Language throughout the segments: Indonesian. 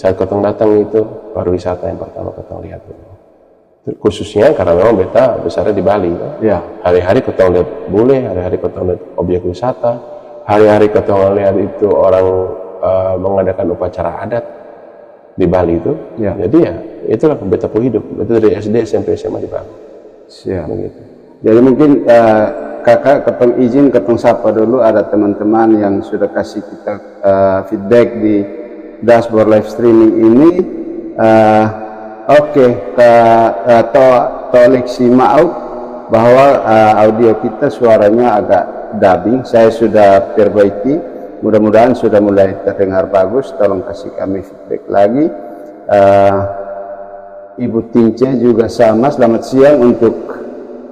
saat ketong datang itu pariwisata yang pertama ketong lihat khususnya karena memang beta besarnya di Bali ya. Hari-hari ketong lihat bule, hari-hari ketong lihat objek wisata, hari-hari ketong lihat itu orang mengadakan upacara adat di Bali itu ya. Jadi ya itulah beta hidup, beta dari SD SMP SMA di Bali. Siap. Begitu. Jadi mungkin kakak ketong izin ketong sapa dulu, ada teman-teman yang sudah kasih kita feedback di dashboard live streaming ini. Oke, Tolik Simaut bahwa audio kita suaranya agak dubbing. Saya sudah perbaiki, mudah-mudahan sudah mulai terdengar bagus. Tolong kasih kami feedback lagi. Ibu Tince juga sama, selamat siang untuk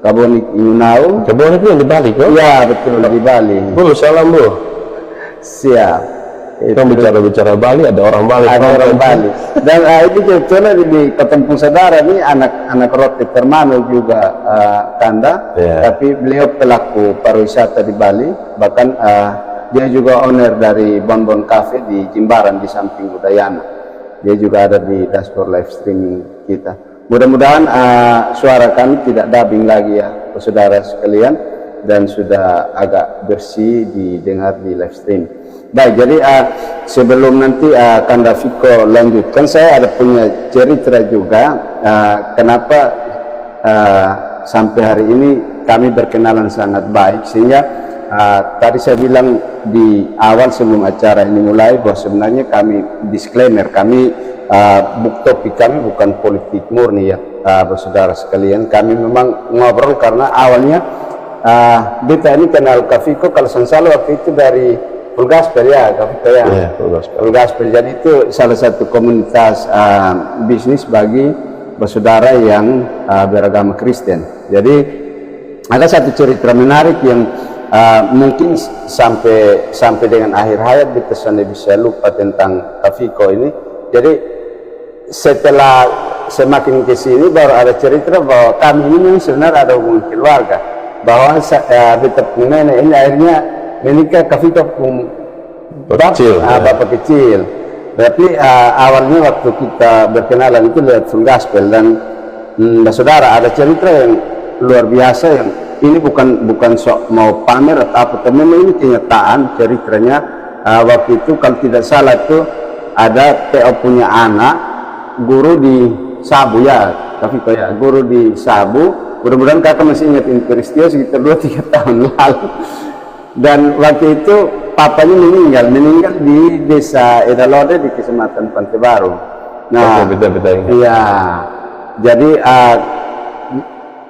Kabonik Inunau. Kabonik itu yang di Bali kok? Ya betul, di Bali. Bu, salam Bu. Siap. Itu bicara Bali, ada orang Bali. Ada orang Bali. Dan ini kebetulan di ketemu saudara nih anak roti Termano juga Kanda, tapi beliau pelaku pariwisata di Bali. Bahkan dia juga owner dari Bonbon Cafe di Jimbaran di samping Udayana. Dia juga ada di dashboard live streaming kita. Mudah-mudahan suara kami tidak dubbing lagi ya, saudara sekalian, dan sudah agak bersih didengar di live stream. Baik, jadi sebelum nanti Kanda Viko lanjutkan, saya ada punya cerita juga kenapa sampai hari ini kami berkenalan sangat baik, sehingga tadi saya bilang di awal sebelum acara ini mulai bahwa sebenarnya kami disclaimer, kami topik kami bukan politik murni ya, saudara sekalian. Kami memang ngobrol karena awalnya beta ini kenal Kak Viko kalau salah waktu itu dari Fulgasper ya, Kak Viko ya. Fulgasper. Jadi itu salah satu komunitas bisnis bagi bersaudara yang beragama Kristen. Jadi ada satu cerita menarik yang mungkin sampai dengan akhir hayat kita sudah bisa lupa tentang Kak Viko ini. Jadi setelah semakin ke sini baru ada cerita bahwa kami ini sebenarnya ada hubungan keluarga, bahwa beta punya nenek ini akhirnya menikah Kak Viko bapak kecil. Tapi awalnya waktu kita berkenalan itu lewat full gospel, dan saudara ada cerita yang luar biasa yang ini bukan sok mau pamer atau apa, tapi ini kenyataan ceritanya. Waktu itu kalau tidak salah itu ada PO punya anak guru di Sabu ya, tapi kayak guru di Sabu. Mudah-mudahan kakak masih ingat ini peristiwa sekitar 2-3 tahun lalu. Dan waktu itu papanya meninggal di desa Edalode di Kecamatan Pantai Baru. Nah, iya. Jadi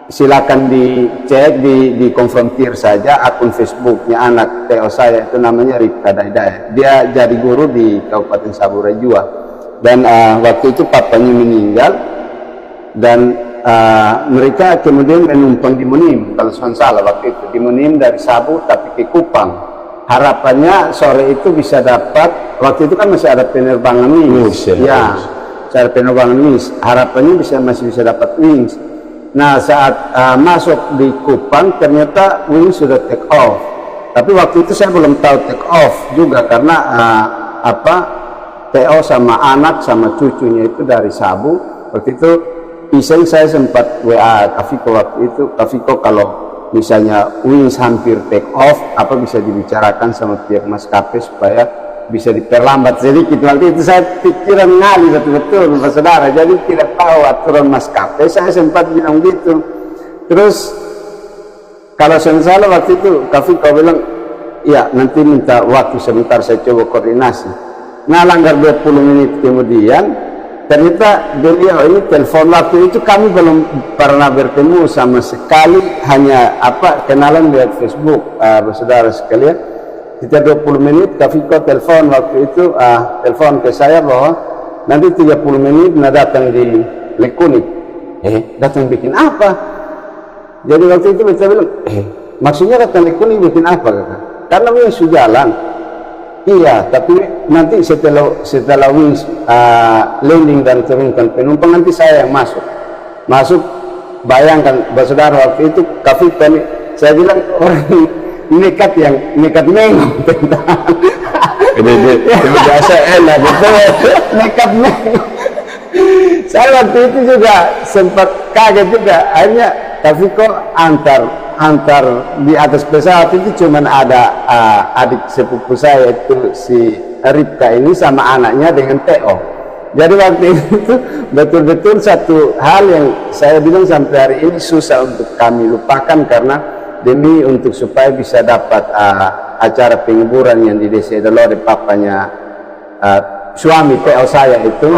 silakan dicek, dikonfrontir saja akun Facebooknya anak TO saya, itu namanya Ripka Daidai. Dia jadi guru di Kabupaten Sabu Rejua. Dan waktu itu papanya meninggal, dan mereka kemudian menumpang di Munim, kalau saya salah waktu itu di Munim dari Sabu tapi ke Kupang. Harapannya sore itu bisa dapat, waktu itu kan masih ada penerbangan wings, ya, ada penerbangan wings. Harapannya masih bisa dapat wings. Nah saat masuk di Kupang ternyata wings sudah take off. Tapi waktu itu saya belum tahu take off juga karena TO sama anak sama cucunya itu dari Sabu. Waktu itu iseng saya sempat WA Kak Viko waktu itu, Kak Viko kalau misalnya wings hampir take off, apa bisa dibicarakan sama pihak maskapai supaya bisa diperlambat sedikit. Waktu itu saya pikiran ngali betul-betul Pak Saudara, jadi tidak tahu aturan maskapai, saya sempat bilang gitu. Terus kalau saya salah waktu itu Kak Viko bilang, ya nanti minta waktu sebentar saya coba koordinasi. Nah langgar 20 menit kemudian ternyata beliau ini telepon. Waktu itu kami belum pernah bertemu sama sekali, hanya kenalan lewat Facebook, saudara sekalian. Kita 20 menit Kak Viko telepon waktu itu, telepon ke saya bahwa nanti 30 menit datang di Lekunik. Datang bikin apa? Jadi waktu itu saya bilang, maksudnya datang Lekunik bikin apa kakak? Karena wings jalan. Iya, tapi nanti setelah wings landing dan turunkan penumpang, nanti saya yang masuk. Bayangkan saudara waktu itu Kak Viko ini, saya bilang orang nekat nengok tentang Ini biasa enak betul. Nekat nih. Saya waktu itu juga sempat kaget juga, akhirnya tapi kok antar di atas pesawat itu cuman ada adik sepupu saya itu si Ripka ini sama anaknya dengan Teo. Jadi waktu itu betul-betul satu hal yang saya bilang sampai hari ini susah untuk kami lupakan, karena demi untuk supaya bisa dapat acara penghiburan yang di desa Delore papanya suami Teo saya itu.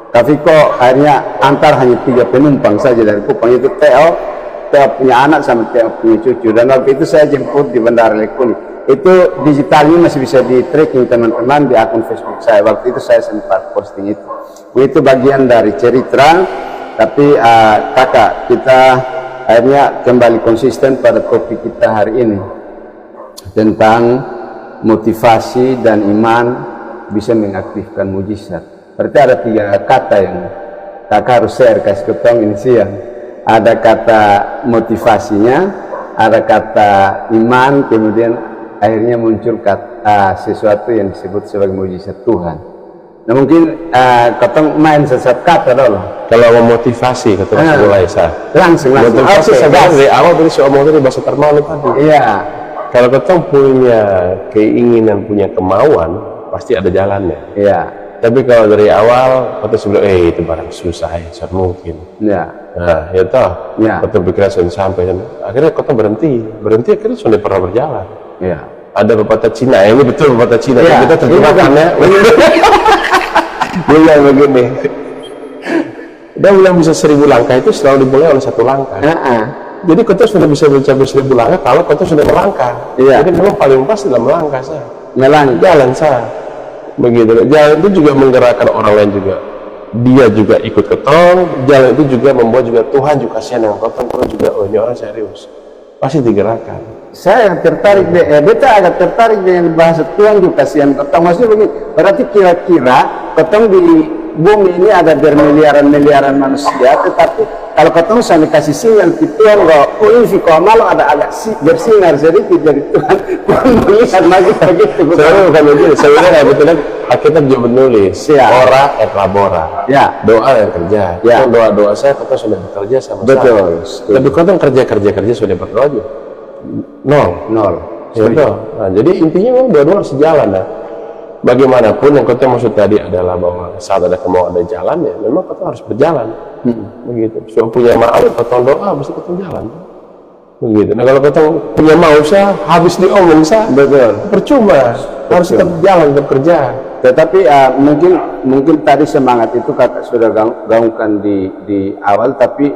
Tapi kok akhirnya antar hanya 3 penumpang saja dari Kupang, itu Teo punya anak sama Teo punya cucu. Dan waktu itu saya jemput di Bandara Lekuni. Itu digitalnya masih bisa di tracking teman-teman di akun Facebook saya. Waktu itu saya sempat posting itu. Itu bagian dari cerita. Tapi kakak, kita akhirnya kembali konsisten pada topik kita hari ini tentang motivasi dan iman bisa mengaktifkan mujizat. Berarti ada 3 kata yang kakak harus share kasih ketong ini siang. Ada kata motivasinya, ada kata iman, kemudian akhirnya muncul kata sesuatu yang disebut sebagai mujizat Tuhan. Nah mungkin ketong main sesat kata dulu. Kalau memotivasi ketong mulai langsung motivasi dari awal tadi soal mau tadi bahasa termalu tadi. Iya. Kalau ketong punya keinginan, punya kemauan, pasti ada jalannya. Iya. Tapi kalau dari awal kita sebelum itu barang susah ya, susah mungkin. Ya. Nah, ya toh. Ya. Kita pikiran sudah sampai, akhirnya kita berhenti akhirnya sudah pernah berjalan. Ya. Ada pepatah Cina, ini betul pepatah Cina. Ya. Kita terjemahkan ya. Dia bilang begini. Dia bilang bisa 1000 langkah itu selalu dimulai oleh 1 langkah. Jadi kita sudah bisa mencapai 1000 langkah kalau kita sudah melangkah. Ya. Jadi memang paling pas dalam melangkah sah. Jalan sah. Begitu, jalan itu juga menggerakkan orang lain juga, dia juga ikut ketong, jalan itu juga membuat juga Tuhan juga kasihan dengan ketong, Tuhan juga, oh ini orang serius, pasti digerakkan. Saya tertarik beta agak tertarik dengan bahasa Tuhan juga kasihan ketong, maksudnya begini, berarti kira-kira ketong di bumi ini ada bermiliaran-miliaran manusia, tetapi kalau ketong sampai kasih sinyal ke Tuhan bahwa oh ini kalau malu ada agak bersinar sedikit dari Tuhan melihat lagi begitu. Saya bukan begitu, sebenarnya betul Alkitab juga menulis ora et labora, doa yang kerja. Doa saya ketong sudah bekerja sama betul. Tapi ketong kerja sudah berdoa juga nol. Nah, jadi intinya memang dua-dua harus sejalan. Bagaimanapun yang kita maksud tadi adalah bahwa saat ada kemauan ada jalan ya memang kita harus berjalan begitu. So punya mau kita doa mesti kita jalan begitu. Nah kalau kita punya mau sah habis diomong sah betul percuma, harus tetap jalan tetap kerja. Tetapi mungkin tadi semangat itu kakak sudah gaungkan di awal, tapi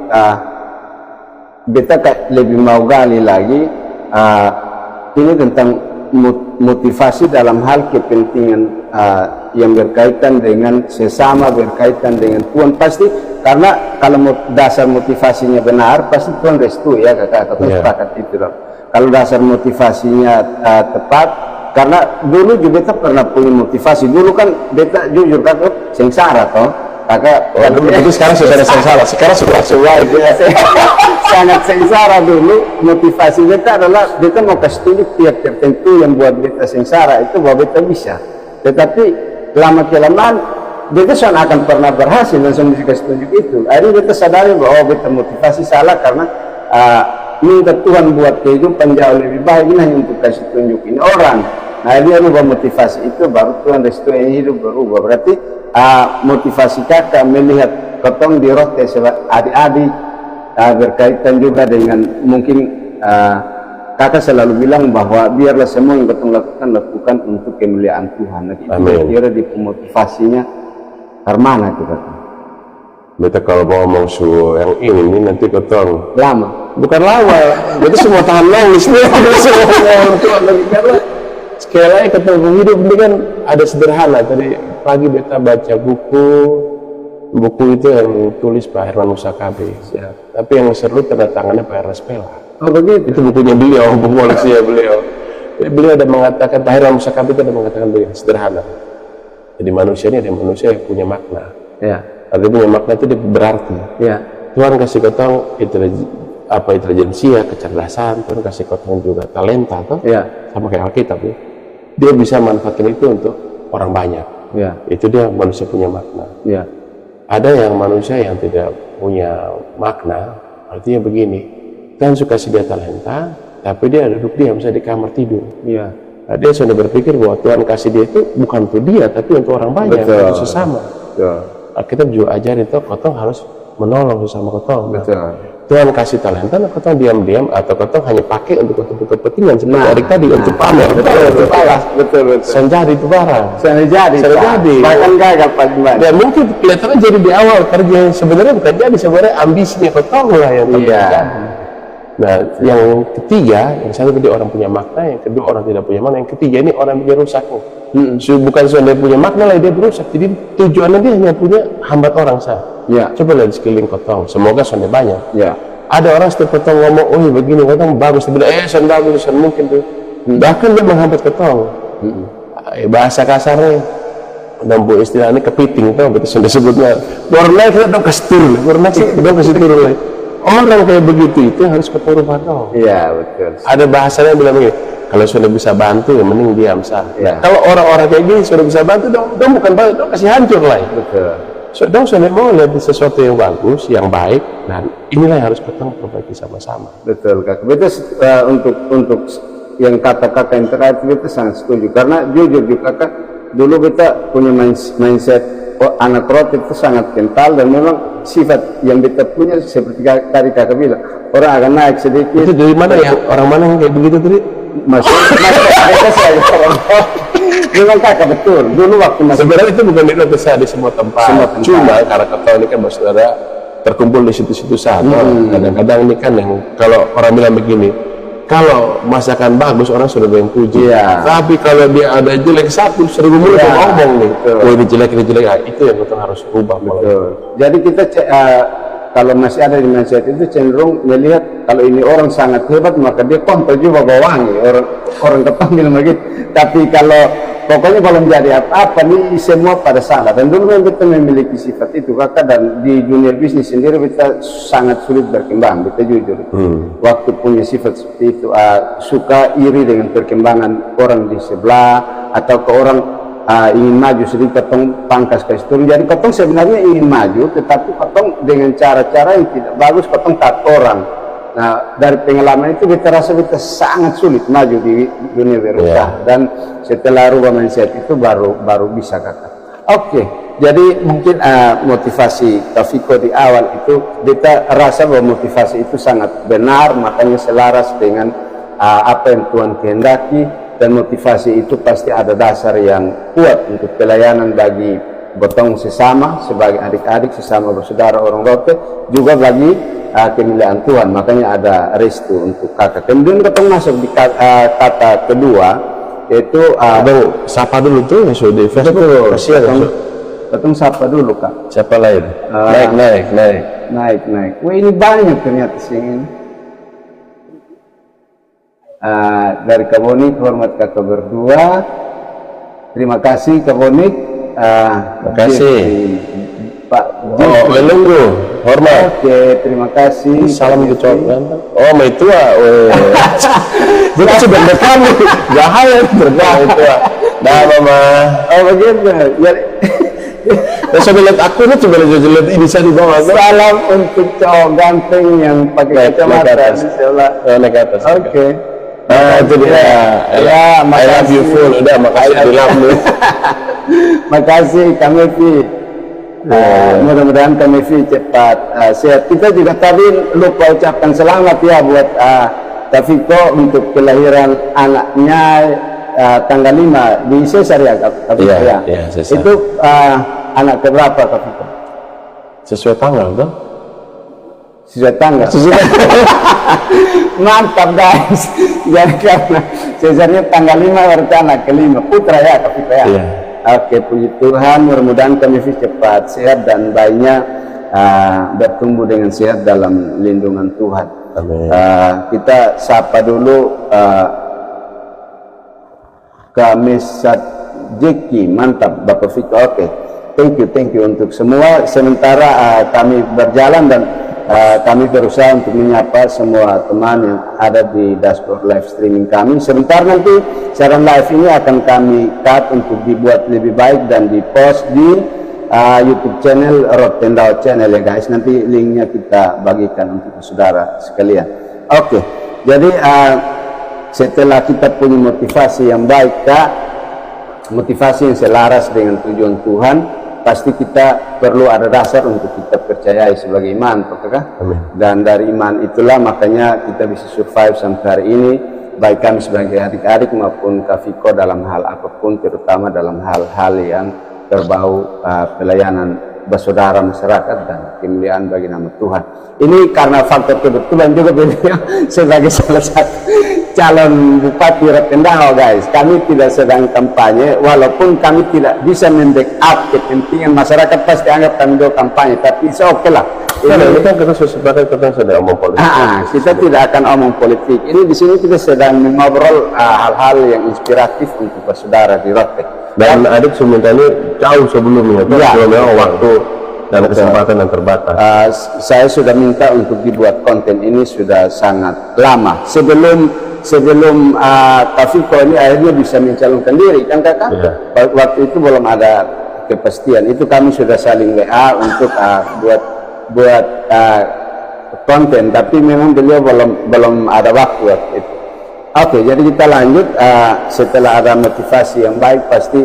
beta lebih mau gali lagi ini tentang motivasi dalam hal kepentingan yang berkaitan dengan sesama, berkaitan dengan Tuhan. Pasti karena kalau dasar motivasinya benar pasti Tuhan restu ya kakak, sepakat itu dong. Kalau dasar motivasinya tepat, karena dulu juga beta pernah punya motivasi. Dulu kan beta jujur kakak sengsara toh kakak. Dulu itu sekarang sudah sengsara, sekarang sudah sangat sengsara. Dulu motivasi beta adalah beta mau kasih tunjuk tiap tertentu yang buat beta sengsara itu bahwa beta bisa, tetapi lama kelamaan beta sudah akan pernah berhasil langsung bisa kasih tunjuk itu. Akhirnya beta sadari bahwa beta motivasi salah karena minta Tuhan buat kehidupan jauh lebih baik, ini hanya untuk kasih tunjuk ini orang. Nah dia rubah motivasi itu baru Tuhan restu hidup berubah. Berarti motivasi kakak melihat ketong di rote adik-adik berkaitan juga dengan mungkin kakak selalu bilang bahwa biarlah semua yang ketong lakukan untuk kemuliaan Tuhan. Nah, kira-kira di motivasinya karmana itu kakak? Beta kalau mau ngomong yang ini nanti ketong lama, bukan lama, beta semua tahan nangis nih. Karena sekali lagi ketemu hidup ini kan ada sederhana. Tadi pagi beta baca buku itu yang tulis Pak Herman Musakabe ya. Tapi yang seru tanda tangannya Pak Ernest Pela. Oh begitu? Itu bukunya beliau, buku koleksinya beliau. Beliau ada mengatakan, Pak Herman Musakabe itu ada mengatakan begini, sederhana. Jadi manusia ini ada manusia yang punya makna. Ya. Artinya punya makna itu dia berarti. Ya. Tuhan kasih ketong intelijensia, kecerdasan, Tuhan kasih ketong juga talenta, toh? Ya. Sama kayak Alkitab ya. dia bisa manfaatkan itu untuk orang banyak. Ya. Itu dia manusia punya makna. Ya. Ada yang manusia yang tidak punya makna, artinya begini, Tuhan suka kasih dia talenta, tapi dia duduk diam misalnya di kamar tidur. Ya. Nah, dia sudah berpikir bahwa Tuhan kasih dia itu bukan untuk dia, tapi untuk orang banyak, Betul. untuk sesama. Betul. Kita juga ajarin itu, kotong harus menolong sesama kotong. Betul. Tuhan kasih talenta, nah kotong diam-diam atau kotong hanya pakai untuk kepentingan seperti adik tadi untuk pamer. Betul. Betul. Senjadi itu barang. Senjadi. Bahkan gagal paling banyak. Dan mungkin kelihatannya jadi di awal kerja sebenarnya bukan jadi, sebenarnya ambisinya kotong lah yang terjadi. Nah, yang ketiga, yang satu tadi orang punya makna, yang kedua orang tidak punya makna, yang ketiga ini orang yang rusak. Bukan soal dia punya makna lah, dia berusak. Jadi tujuannya dia hanya punya hambat orang sah. Ya. Coba lihat di sekeliling kotong, semoga sonde banyak. Ya. Ada orang setiap kotong ngomong, oh begini kotong bagus, dia bilang, son bagus, son mungkin tuh. Bahkan dia menghambat kotong. Bahasa kasarnya, dan bu istilahnya kepiting tuh, betul sonde sebutnya. Warna kita dong kestur, warna sih dong kestur lah. Orang kayak begitu itu harus ketemu dong. Iya betul. Ada bahasanya bilang begini, kalau sudah bisa bantu ya mending diam sah. Ya. Kalau orang-orang kayak gini sudah bisa bantu dong bukan bantu, dong kasih hancur lah. Betul. So, dong sudah mau lihat sesuatu yang bagus, yang baik, dan inilah yang harus kita perbaiki sama-sama. Betul kak. Betul. Untuk yang kata kakak yang terakhir itu sangat setuju, karena jujur kakak dulu kita punya mindset anak rot itu sangat kental, dan memang sifat yang kita punya seperti tadi kakak bilang, orang akan naik sedikit. Itu dari mana ya? Orang mana yang kayak begitu tadi? Mas saya memang kakak betul. Dulu waktu masih sebenarnya itu bukan di Indonesia, di semua tempat. Cuma karena kata ini kan saudara terkumpul di situ-situ saja. Kadang-kadang ini kan yang kalau orang bilang begini, kalau masakan bagus orang sudah ada yang puji. Tapi kalau dia ada jelek satu, 1000 mulut ngomong nih. Oh ini jelek, itu yang kita harus ubah. Jadi kita kalau masih ada di mindset itu cenderung melihat kalau ini orang sangat hebat maka dia kontol juga bawangi orang kepanggil begitu. Tapi kalau pokoknya kalau menjadi apa-apa nih semua pada salah, dan dulu kita memiliki sifat itu kakak, dan di dunia bisnis sendiri kita sangat sulit berkembang, kita jujur. Waktu punya sifat seperti itu, suka iri dengan perkembangan orang di sebelah, atau ke orang ingin maju sedikit, ketong pangkas ke turun. Jadi ketong sebenarnya ingin maju, tetapi ketong dengan cara-cara yang tidak bagus, ketong cut orang. Nah, dari pengalaman itu kita rasa kita sangat sulit maju di dunia berusaha. Dan setelah rubah mindset itu baru bisa kakak. Oke, jadi mungkin motivasi Taufiqo di awal itu kita rasa bahwa motivasi itu sangat benar, makanya selaras dengan apa yang Tuhan kehendaki. Dan motivasi itu pasti ada dasar yang kuat untuk pelayanan bagi gotong sesama, sebagai adik-adik, sesama bersaudara orang rote, juga bagi kemuliaan Tuhan. Makanya ada restu untuk kakak. Kemudian gotong masuk di kata kedua, yaitu sapa dulu tuh yang sudah di Facebook. Gotong sapa dulu kak. Siapa lain? Naik. Wah ini banyak ternyata sih ini. Dari Kak Bonik, hormat kakak berdua. Terima kasih Kak Bonik. Terima kasih Pak menunggu, hormat. Oke, terima kasih. Salam ke cowok ganteng. Oh mai tua. Jadi sudah dekat nih, bahaya bergaya tua. Dah mama. Oh begitu. Ya coba lihat aku nih, coba lihat ini saya di bawah. Salam untuk cowok ganteng yang pakai kacamata. Naik atas. Oke. Itu dia. Ya, I love you full. Udah, makasih bilang lu. Makasih kami Fi. Mudah-mudahan kami Fi cepat sehat. Kita juga tadi lupa ucapkan selamat ya buat Taufiqo untuk kelahiran anaknya tanggal 5 di Sesar ya Kak. Iya, Sesar. Itu anak keberapa Taufiqo? Sesuai tanggal tuh. Sesuai tanggal. Mantap guys. Jadi karena Cesarnya tanggal 5 berarti anak kelima, putra ya Taufiqo ya. Iya. Oke, puji Tuhan, mudah-mudahan kami cepat sehat dan bayinya bertumbuh dengan sehat dalam lindungan Tuhan. Amin. Kita sapa dulu Kamisat Jeki, mantap Bapak Fiko. Oke, thank you untuk semua. Sementara kami berjalan dan kami berusaha untuk menyapa semua teman yang ada di dashboard live streaming kami. Sebentar nanti siaran live ini akan kami cut untuk dibuat lebih baik dan dipost di YouTube channel Rod Tendao Channel ya guys. Nanti linknya kita bagikan untuk saudara sekalian. Oke, jadi setelah kita punya motivasi yang baik, Kak, motivasi yang selaras dengan tujuan Tuhan, pasti kita perlu ada dasar untuk kita percayai sebagai iman, apakah? Dan dari iman itulah makanya kita bisa survive sampai hari ini, baik kami sebagai adik-adik maupun Kak Viko dalam hal apapun, terutama dalam hal-hal yang berbau pelayanan bersaudara masyarakat dan kemuliaan bagi nama Tuhan. Ini karena faktor kebetulan juga beliau sebagai salah satu calon Bupati Rod Tendao guys. Kami tidak sedang kampanye, walaupun kami tidak bisa membackup kepentingan masyarakat, pasti anggap kami do kampanye, tapi oke lah. Ini kan kita sebagai kita sedang omong politik. Kita tidak akan omong politik. Ini di sini kita sedang mengobrol hal-hal yang inspiratif untuk saudara di Rod. Dan adik sementara jauh sebelumnya, sebelumnya waktu dan kesempatan yang terbatas. Saya sudah minta untuk dibuat konten ini sudah sangat lama. Sebelum Kak Viko ini akhirnya bisa mencalonkan diri, kan kakak? Waktu itu belum ada kepastian. Itu kami sudah saling WA untuk buat konten, tapi memang beliau belum ada waktu itu. Oke, jadi kita lanjut. Setelah ada motivasi yang baik, pasti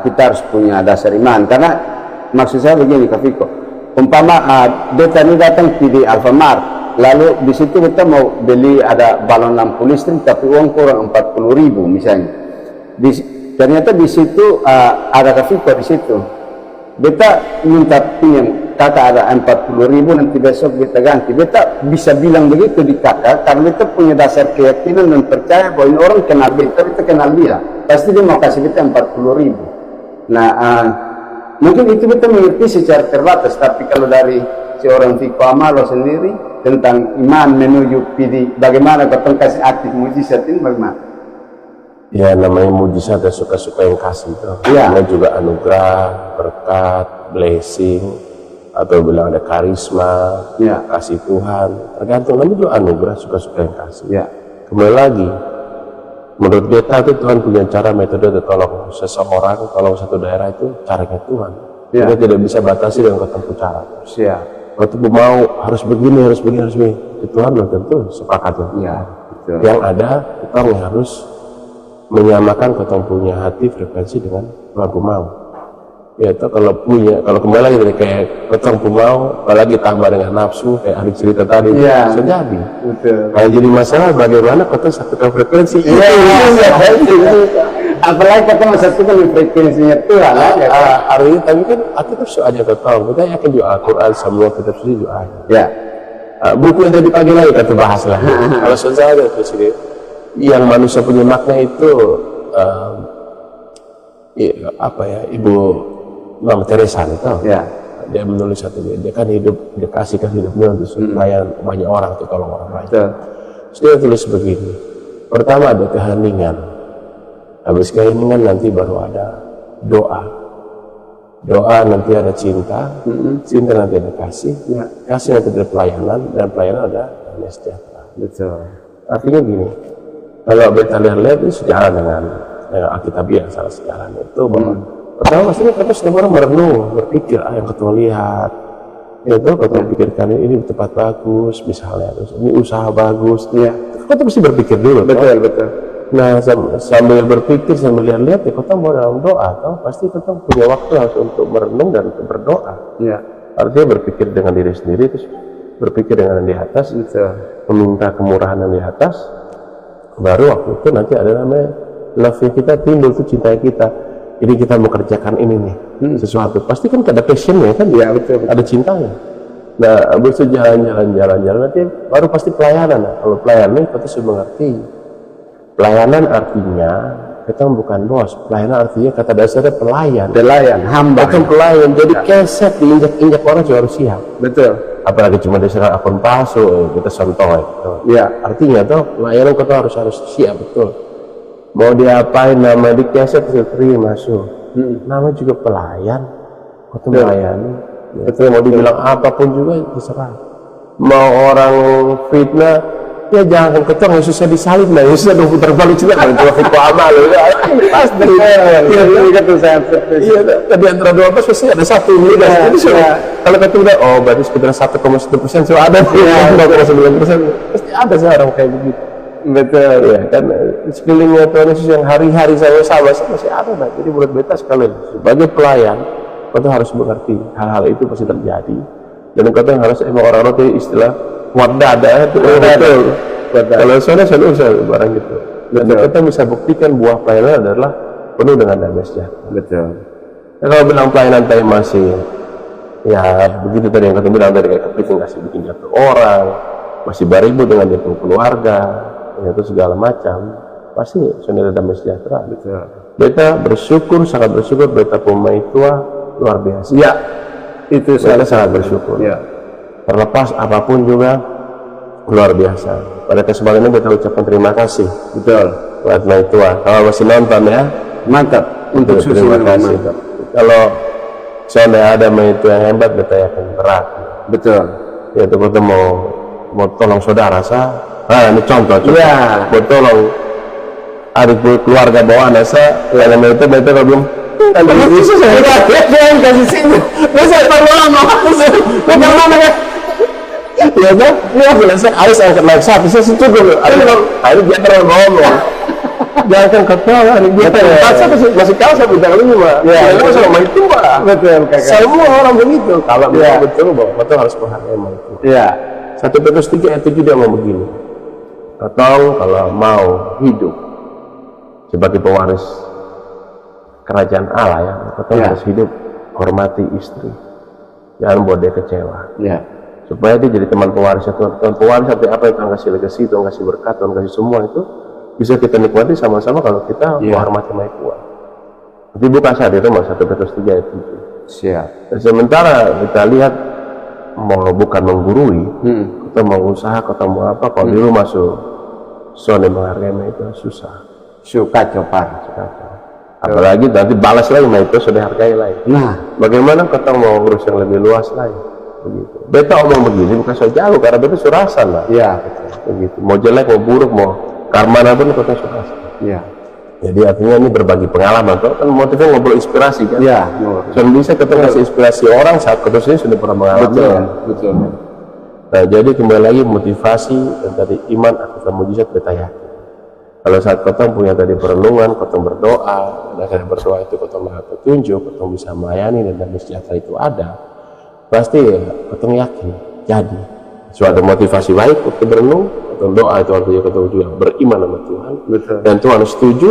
kita harus punya dasar iman. Karena maksud saya begini, Kak Viko, umpama beta ini datang di Alfamart, lalu di situ kita mau beli ada balon lampu listrik, tapi uang kurang 40.000 misalnya. Ternyata di situ ada Kak Viko di situ. Beta minta pinjam, kakak ada 40.000, nanti besok beta ganti. Beta bisa bilang begitu di kakak karena beta punya dasar keyakinan dan percaya bahwa ini orang kenal beta kenal dia, pasti dia mau kasih beta 40.000. Nah, mungkin itu beta mengerti secara terbatas, tapi kalau dari seorang Viko Amalo sendiri tentang iman menuju PD, bagaimana kau kasih aktif mujizat ini bagaimana? Ya, namanya mujizat dan suka-suka yang kasih itu. Namanya juga anugerah, berkat, blessing, atau bilang ada karisma, kasih Tuhan. Tergantung, namanya juga anugerah, suka-suka yang kasih. Kembali lagi, menurut beta itu Tuhan punya cara, metode untuk tolong seseorang, tolong satu daerah itu caranya Tuhan. Kita tidak bisa batasi dengan ketemu cara. Waktu mau harus begini, harus begini, harus begini. Tuhan belum tentu sepakat. Yang ada, kita harus menyamakan ketemu punya hati frekuensi dengan lagu mau. Ya itu kalau kembali lagi dari kayak ketemu mau, apalagi tambah dengan nafsu kayak hari cerita tadi, bisa jadi. Kalau jadi masalah bagaimana kita satukan frekuensi. Apalagi kita satukan frekuensinya Tuhan. Hari ini tapi kan aku terus aja ketemu. Kita yakin juga Al-Quran semua kita sudah juga ada. Buku yang tadi pagi lagi kita bahas lah. Kalau saudara itu sini, yang manusia punya makna itu Ibu Mama Teresa itu dia menulis satu, dia kan dia kasihkan hidupnya untuk supaya banyak orang, untuk tolong orang lain. Terus dia tulis begini, pertama ada keheningan, habis keheningan nanti baru ada doa nanti ada cinta, cinta nanti ada kasih, kasih nanti ada pelayanan, dan pelayanan ada damai sejahtera. Artinya gini, kalau beta lihat itu sejalan dengan Alkitabiah, salah sejalan itu bahwa pertama maksudnya kita setiap orang merenung, berpikir yang ketua lihat, itu ketua pikirkan ini tempat bagus, misalnya ini usaha bagus, kita mesti berpikir dulu. Betul. Nah, sambil berpikir, sambil lihat ya kita mau dalam doa, pasti kita punya waktu harus untuk merenung dan untuk berdoa. Artinya berpikir dengan diri sendiri, terus berpikir dengan yang di atas, meminta kemurahan yang di atas. Baru waktu itu nanti ada namanya love kita timbul, tuh cinta kita. Jadi kita mau kerjakan ini nih, sesuatu. Pasti kan ada passionnya kan? Betul. Ada cintanya. Nah, habis itu jalan-jalan nanti baru pasti pelayanan. Nah, kalau pelayanan kita sudah mengerti. Pelayanan artinya kita bukan bos. Pelayanan artinya kata dasarnya pelayan, hamba. Bukan pelayan. Jadi keset diinjak-injak orang juga harus siap. Betul. Apalagi cuma diserang akun palsu, kita contoh. Artinya tuh pelayanan kita harus siap, betul. Mau diapain, nama di keset terima masuk. Nama juga pelayan, kita melayani. Betul. Mau dibilang apapun juga terserah. mau orang fitnah, ya jangan ketong Yesusnya disalib lah, Yesusnya udah putar balik juga kan cuma fitnah amal ya pasti iya tadi antara 12 pasti ada satu jadi kalau ketemu udah oh berarti sekitar 1,1% so ada 0,9% pasti ada seorang kayak begitu. Betul ya kan, sekelilingnya Tuhan Yesus yang hari-hari saya sama masih ada nah. Jadi menurut beta sekali sebagai pelayan kau harus mengerti hal-hal itu pasti terjadi, dan kau harus emang orang roti istilah wadada itu betul. Kalau soalnya barang gitu, dan kita bisa buktikan buah pelayanan adalah penuh dengan damai sejahtera. Betul. Ya, kalau bilang pelayanan tadi masih ya begitu tadi yang kita bilang tadi kayak kepiting kasih bikin jatuh orang, masih beribu dengan dia punya keluarga, itu segala macam, pasti sudah damai sejahtera. Betul. Beta bersyukur, sangat bersyukur beta pemain tua luar biasa. Ya, itu saya sangat bersyukur. Ya. Terlepas apapun juga luar biasa. Pada kesempatan ini beta ucapkan terima kasih. Betul. Buat pemain tua. Kalau masih nonton ya, mantap. Untuk terima kasih. Mantap. Kalau saya ada main tua yang hebat, beta yakin berat. Betul. Ya, itu beta mau tolong saudara saya. Nah, ini contoh. Iya. Mau tolong adik keluarga bawaan saya, yang itu beta belum. Kalau itu saya kasih sini. Saya perlu lama. Bukan mana ya? Ya kan? Dia bilang saya harus angkat naik sapi. Saya cukup. Hari dia terlalu ngomong. Jangan ketawa. Hari dia terlalu masih kalah saya bilang ini mah. Ya, itu sama itu mah. Betul. Semua orang begitu. Kalau betul bahwa betul harus menghargai itu. Iya. 1 Petrus 3 ayat 7 dia mau begini. Atau kalau mau hidup sebagai pewaris kerajaan Allah ya, kita harus hidup hormati istri, jangan buat dia kecewa. Ya. Supaya dia jadi teman pewaris Tuhan. Teman pewaris artinya apa? Tuhan kasih legasi, Tuhan kasih berkat, Tuhan kasih semua itu bisa kita nikmati sama-sama kalau kita menghormati Maha Tuhan. Nanti buka saat itu 1 Petrus 3 ayat 7. Siap. Dan sementara kita lihat mau bukan menggurui, kita mau usaha, kita mau apa, kalau dulu masuk soalnya menghargai itu susah. Suka coba. Apalagi nanti balas lagi, itu sudah hargai lagi. Nah, bagaimana kita mau urus yang lebih luas lagi? Begitu. Beta omong begini bukan so jauh, karena beta surasan lah. Iya, begitu. Mau jelek, mau buruk, mau karmana pun kita surasan. Iya. Jadi artinya ini berbagi pengalaman, kan motifnya ngobrol inspirasi kan? Iya. Soalnya bisa kita ngasih inspirasi orang saat kita sendiri sudah pernah mengalami. Betul. Nah, jadi kembali lagi motivasi dan tadi iman akan mujizat beta yakin. Kalau saat kotong punya tadi perenungan, kotong berdoa, dan dari berdoa itu kotong melihat petunjuk, kotong bisa melayani dan damai sejahtera itu ada, pasti ya, kotong yakin jadi. Suatu motivasi baik, kotong berenung, kotong doa itu artinya kotong juga beriman sama Tuhan. Betul. Dan Tuhan setuju,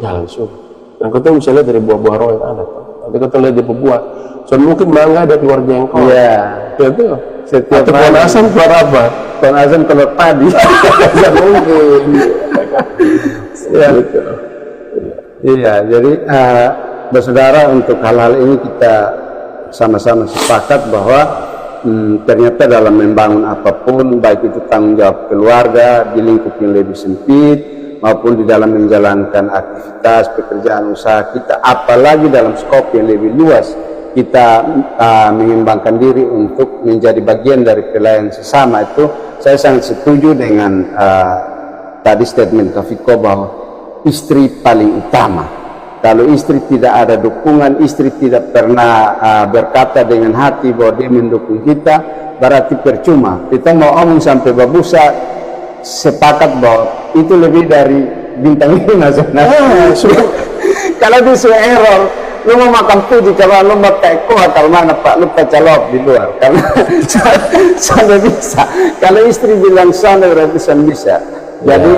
jalan semua. Dan kotong bisa lihat dari buah-buah roh yang ada. Nanti kotong lihat dari buah, soalnya mungkin mangga ada keluar jengkol. Iya. Betul. Setiap pohon asam keluar apa? Pohon asam keluar padi. Tidak mungkin. Ya, betul. Iya, jadi bersaudara, untuk hal-hal ini kita sama-sama sepakat bahwa ternyata dalam membangun apapun, baik itu tanggung jawab keluarga di lingkup yang lebih sempit maupun di dalam menjalankan aktivitas pekerjaan usaha kita, apalagi dalam skop yang lebih luas, kita mengembangkan diri untuk menjadi bagian dari pelayan sesama. Itu saya sangat setuju dengan tadi statement Kafiko bahwa istri paling utama. Kalau istri tidak ada dukungan, istri tidak pernah berkata dengan hati bahwa dia mendukung kita, berarti percuma. Kita mau omong sampai babusa, sepakat bahwa itu lebih dari bintang 5 sebenarnya. Kalau itu error, lu mau makan puji, kalau lu mau kayak kuah, kalau mana Pak, lu pecalop di luar. Karena saya bisa. Kalau istri bilang sana, berarti saya bisa. Jadi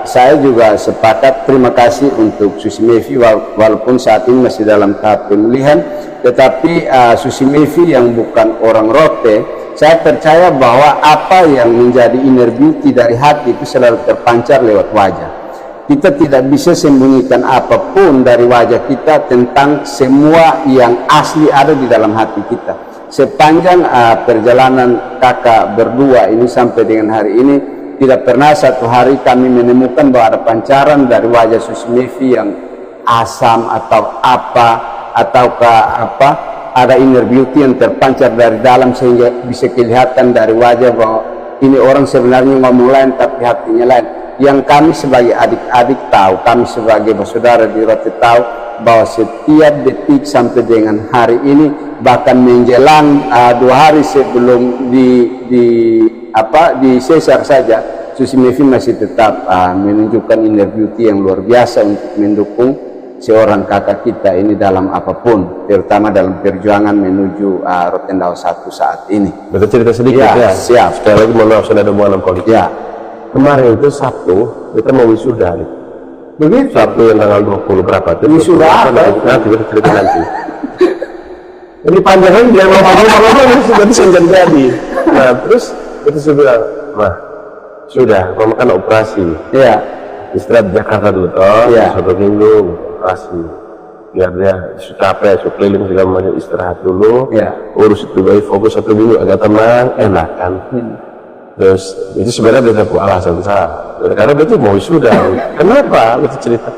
saya juga sepakat, terima kasih untuk Susi Mevi, walaupun saat ini masih dalam tahap pemulihan, tetapi Susi Mevi yang bukan orang rote, saya percaya bahwa apa yang menjadi inner beauty dari hati itu selalu terpancar lewat wajah. Kita tidak bisa sembunyikan apapun dari wajah kita tentang semua yang asli ada di dalam hati kita. Sepanjang perjalanan kakak berdua ini sampai dengan hari ini, tidak pernah satu hari kami menemukan bahwa ada pancaran dari wajah Susi Mevi yang asam atau apa, ataukah apa ada inner beauty yang terpancar dari dalam sehingga bisa kelihatan dari wajah bahwa ini orang sebenarnya ngomong lain tapi hatinya lain. Yang kami sebagai adik-adik tahu, kami sebagai saudara di Roti tahu bahwa setiap detik sampai dengan hari ini, bahkan menjelang 2 hari sebelum di sesar saja, Susi Mevi masih tetap menunjukkan inner beauty yang luar biasa untuk mendukung seorang kakak kita ini dalam apapun, terutama dalam perjuangan menuju Rotendao 1 saat ini. Betul, cerita sedikit ya. Siap. Sekali lagi mohon maaf, sudah ada hubungan politik. Ya. Kemarin itu Sabtu kita mau wisuda nih. Begitu. Sabtu yang tanggal 20 berapa? Wisuda apa? Nanti kita cerita nanti. Ini panjang kan dia ngomong sudah bisa jadi. Nah terus itu saya bilang, mah sudah, mama kan operasi. Iya. Istirahat di Jakarta dulu toh, Iya. 1 minggu operasi. Biar dia capek, keliling segala macam, istirahat dulu. Iya. Urus itu baik, fokus 1 minggu agak tenang, enak kan. Terus itu sebenarnya beta alasan saya, karena beta mau wisuda. Kenapa? Beta cerita,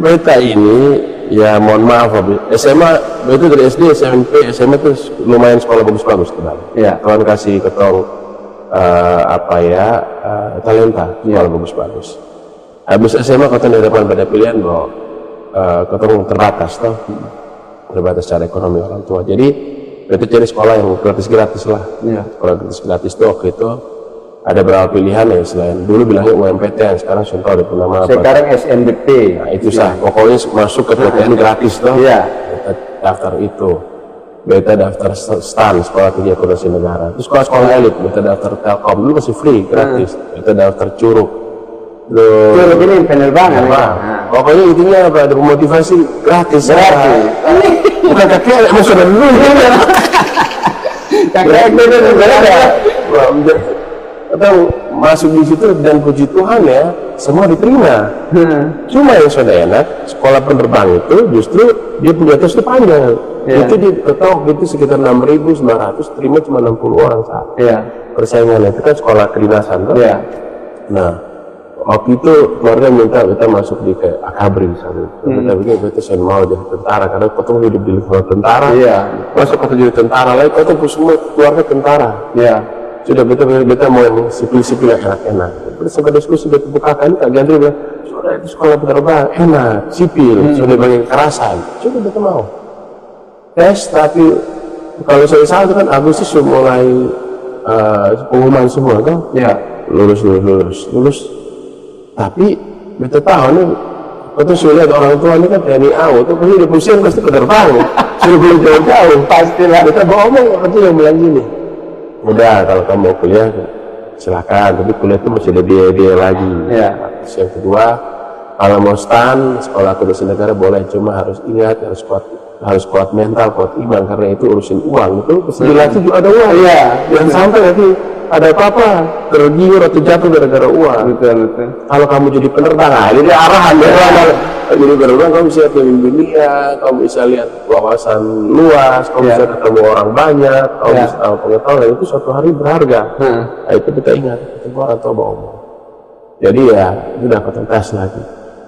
beta ini ya mohon maaf, SMA beta dari SD, SMP, SMA tuh lumayan sekolah bagus-bagus tuh. Ya. Tuhan kasih ketong talenta sekolah bagus-bagus. Habis SMA ketong di depan pada pilihan bahwa ketong terbatas toh, terbatas secara ekonomi orang tua. Jadi beta cari sekolah yang gratis-gratis lah. Ya. Sekolah gratis-gratis tuh waktu itu ada beberapa pilihan ya, selain dulu bilangnya UMPTN, sekarang saya tahu ada nama apa. Sekarang SNBP. Nah, itu sah, pokoknya masuk ke PTN gratis toh. Iya. Beta daftar itu. Beta daftar STAN, Sekolah Tinggi Akuntansi Negara. Terus sekolah elit, beta daftar Telkom, dulu masih free, gratis. Beta daftar Curug. Curug ini penerbangan. Pokoknya intinya apa, ada motivasi gratis. Gratis. Bukan kakek, emang sudah dulu. Kakek itu atau masuk di situ dan puji Tuhan ya semua diterima. Cuma yang sudah enak sekolah penerbang itu justru dia punya tes itu panjang. Itu di ketok itu sekitar 6.900, terima cuma 60 orang saat. Persaingan itu kan sekolah kedinasan tuh. Nah waktu itu keluarga minta kita masuk di kayak Akabri misalnya. Kita bikin kita saya mau jadi tentara karena kita hidup di lingkungan tentara. Masuk kita jadi tentara lagi, kita semua keluarga tentara. Sudah beta mau yang sipil-sipil yang enak-enak. Terus sampai diskusi beta bukakan, Kak Gandri bilang, sudah itu sekolah penerbang enak, sipil, sudah bagian kekerasan. Sudah beta mau tes, tapi kalau saya salah itu kan Agustus sudah mulai pengumuman semua kan? Lulus. Tapi beta tahu nih, kita sudah lihat orang tua ini kan TNI AU, itu pasti udah pusing pasti penerbang. Sudah belum jauh-jauh, pastilah. Beta ngomong waktu yang bilang gini. Udah kalau kamu mau kuliah silakan, tapi kuliah itu masih ada biaya lagi. Terus yang kedua, kalau mau STAN Sekolah Akuntansi Negara boleh, cuma harus ingat harus kuat mental, kuat iman, karena itu urusin uang. Itu kesejelas juga ada uang. Jangan sampai nanti ada apa-apa tergiur atau jatuh gara-gara uang. Betul. Kalau kamu jadi penerbang, ini arahan ya. Jadi penerbang kamu bisa keliling dunia, kamu bisa lihat wawasan luas, kamu bisa ketemu orang banyak, kamu bisa tahu pengetahuan, itu suatu hari berharga. Nah, itu kita ingat, ketemu orang tua bawa omong. Jadi ya sudah ketemu tes lagi.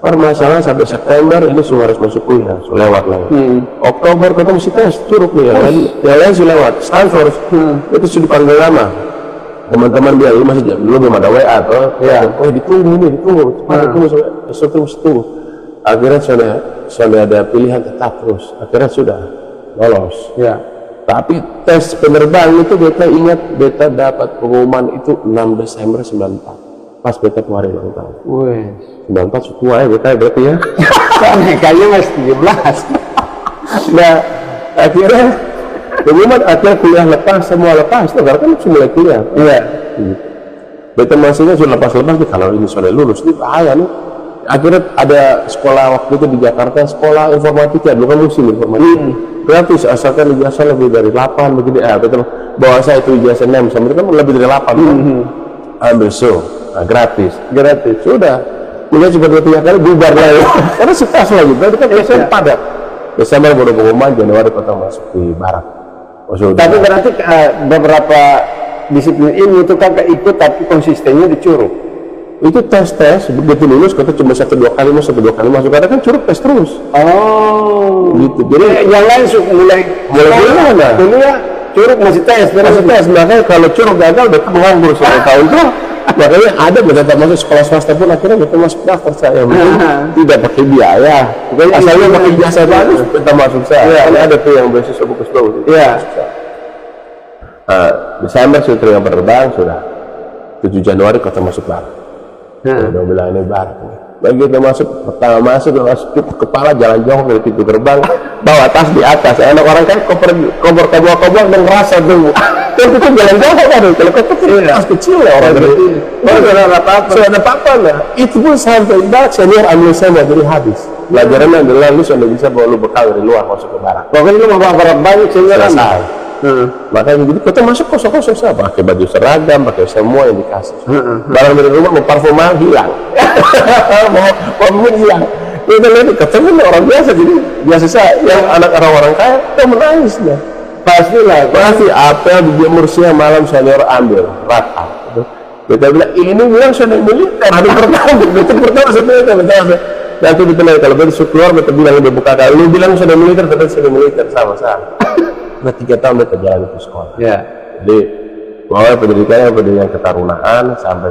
Permasalahan sampai September ini semua harus masuk kuliah, sudah lewat lagi. Oktober kita mesti tes Curug nih, yang lain sudah lewat. Stanford itu sudah dipanggil lama. Teman-teman bilang lu masih belum ada WA atau oh ditunggu tunggu. Akhirnya sudah ada pilihan tetap terus. Akhirnya sudah lolos. Tapi tes penerbang itu beta ingat beta dapat pengumuman itu 6 Desember 94. Pas beta kemarin ulang tahun. 94 tua ya beta berarti ya. Kayaknya masih 17. Nah akhirnya pengumuman akhirnya kuliah lepas, semua lepas tuh karena kan mulai kuliah. Beta masihnya sudah lepas nih, kalau ini sudah lulus ini bahaya nih. Akhirnya ada sekolah waktu itu di Jakarta, sekolah informatika, dulu kan musim informatika. Gratis asalkan ijazah lebih dari 8 begini. Betul. Bawa saya itu ijazah 6 sama itu kan lebih dari 8 kan. Ambil gratis. Sudah. Kuliah cuma 2-3 kali bubar lah ya. Karena sepas lagi, berarti kan SMA padat. Desember baru pengumuman, Januari kita masuk di barat. Tapi berarti beberapa disiplin ilmu itu kakak ikut tapi konsistennya di Curug. itu tes begitu lulus kata cuma 1-2 kali masuk karena kan Curug tes terus. Oh gitu. Jadi yang lain mulai kuliah Curug masih tes makanya kalau Curug gagal udah nganggur 1 tahun tuh. Makanya ada beberapa masuk sekolah swasta pun akhirnya kita masuk daftar saya tidak pakai biaya. Asalnya pakai biasa bagus kita masuk saya. Ada tuh yang beasiswa bagus. Iya. Desember sudah terima penerbang, sudah 7 Januari kita masuk barat. Udah bilang ini barat. Begitu pertama masuk kepala jalan jongkok dari pintu gerbang, bawa tas di atas. Enak orang kan koper kobok dan ngerasa dulu. Kan itu jalan jongkok kan, kalau koper tas kecil ya orang berarti. Sudah ada apa-apa lah. Itu pun sampai senior ambil saya jadi habis. Pelajarannya adalah lu sudah bisa bawa lu bekal dari luar masuk ke barat. Pokoknya lu mau bawa banyak senior makanya jadi kita masuk kosong siapa pakai baju seragam, pakai semua yang dikasih. Barang dari rumah mau parfum hilang, mau hilang. Kita lihat ketemu orang biasa, jadi biasa saja yang anak orang kaya kita menangis ya. Pasti apel dijemur siang malam senior ambil rata. Kita bilang ini bilang sudah militer, hari pertama sebenarnya nanti ditanya kalau besok keluar kita bilang udah buka kali, lu bilang sudah militer, tapi sudah militer sama-sama. 3 tahun dia jalan itu sekolah. Jadi mulai pendidikan ketarunaan sampai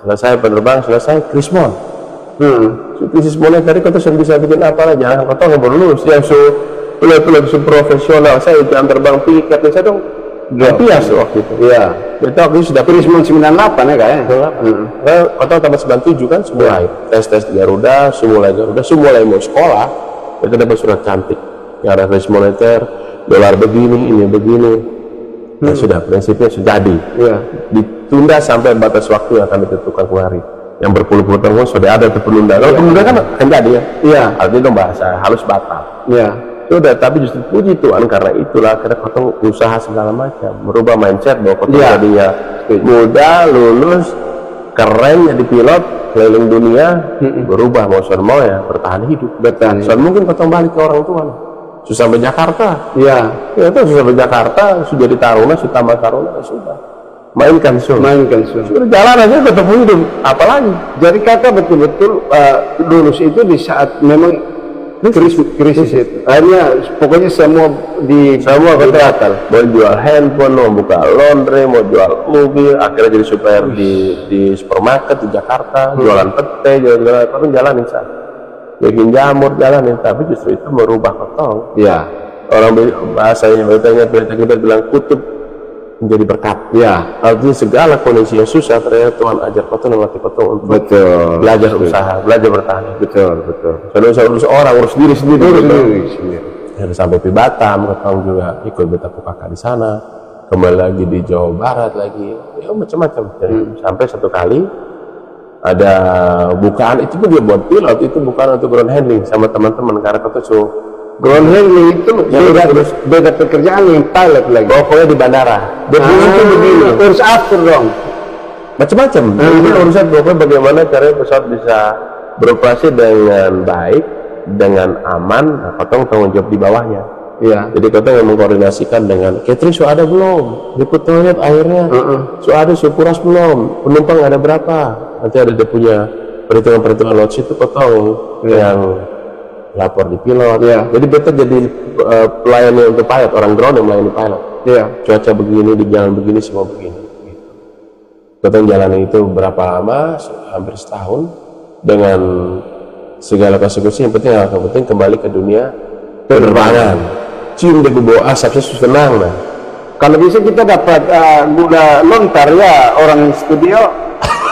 selesai penerbang, selesai Krismon. Krisis moneter tadi kau sudah bisa bikin apa lah, jangan kau nggak baru lulus yang lebih profesional. Saya jam terbang piket saya dong. Bias waktu itu. Betul waktu itu sudah Krismon 98 ya kayaknya. Kau tahu tambah 97 kan semua tes di Garuda, semua mau sekolah, kita dapat surat cantik. Yang ada krisis moneter, dolar begini, ini begini. Nah, sudah prinsipnya sudah jadi. Ditunda sampai batas waktu yang akan ditentukan kemarin. Yang berpuluh-puluh tahun sudah ada penunda. Kalau penunda kan jadi ya. Artinya dong bahasa halus batal. Sudah, tapi justru puji Tuhan karena itulah kita potong usaha segala macam, merubah mindset bahwa potong tadinya muda, lulus, keren jadi pilot, keliling dunia, berubah mau ya bertahan hidup. Soal mungkin potong balik ke orang tua. Susah sampai Jakarta, itu susah sampai Jakarta, sudah di Taruna, sudah tambah Taruna, sudah mainkan sudah jalan aja tetap hidup, apalagi. Jadi kakak betul-betul lulus itu di saat memang krisis itu, akhirnya pokoknya semua keberatan, mau jual handphone, mau buka laundry, mau jual mobil, akhirnya jadi supplier di supermarket di Jakarta, jualan pete, jualan apa pun jalanin saja. Bikin jamur jalanin, tapi justru itu merubah kotong. Orang bahasanya kita bilang kutub menjadi berkat. Artinya segala kondisi yang susah ternyata Tuhan ajar kotong melatih kotong untuk belajar usaha, belajar bertahan. Betul. Seorang urus diri sendiri. Sampai di Batam, kotong juga ikut beta kakak di sana. Kembali lagi di Jawa Barat lagi, macam-macam. Sampai satu kali ada bukaan itu pun dia buat pilot, itu bukan untuk ground handling sama teman-teman karena kata ground handling itu beda pekerjaan yang pilot lagi. Pokoknya di bandara. Itu begini. Urus atur dong. Macam-macam. Ini urusan pokoknya bagaimana caranya pesawat bisa beroperasi dengan baik, dengan aman. Nah, kotong tanggung jawab di bawahnya. Jadi kotong yang mengkoordinasikan dengan catering sudah ada belum? Liput toilet airnya sudah ada, supuras belum? Penumpang ada berapa? Nanti ada dia punya perhitungan load itu kotong yang lapor di pilot. Jadi beta jadi pelayannya untuk pilot, orang ground yang melayani pilot. Cuaca begini, di jalan begini, semua begini. Kotong jalan itu berapa lama? Hampir setahun dengan segala konsekuensi. Yang penting kembali ke dunia penerbangan. Cium dia bawa asap, saya senang. Kalau bisa kita dapat gula lontar ya orang studio.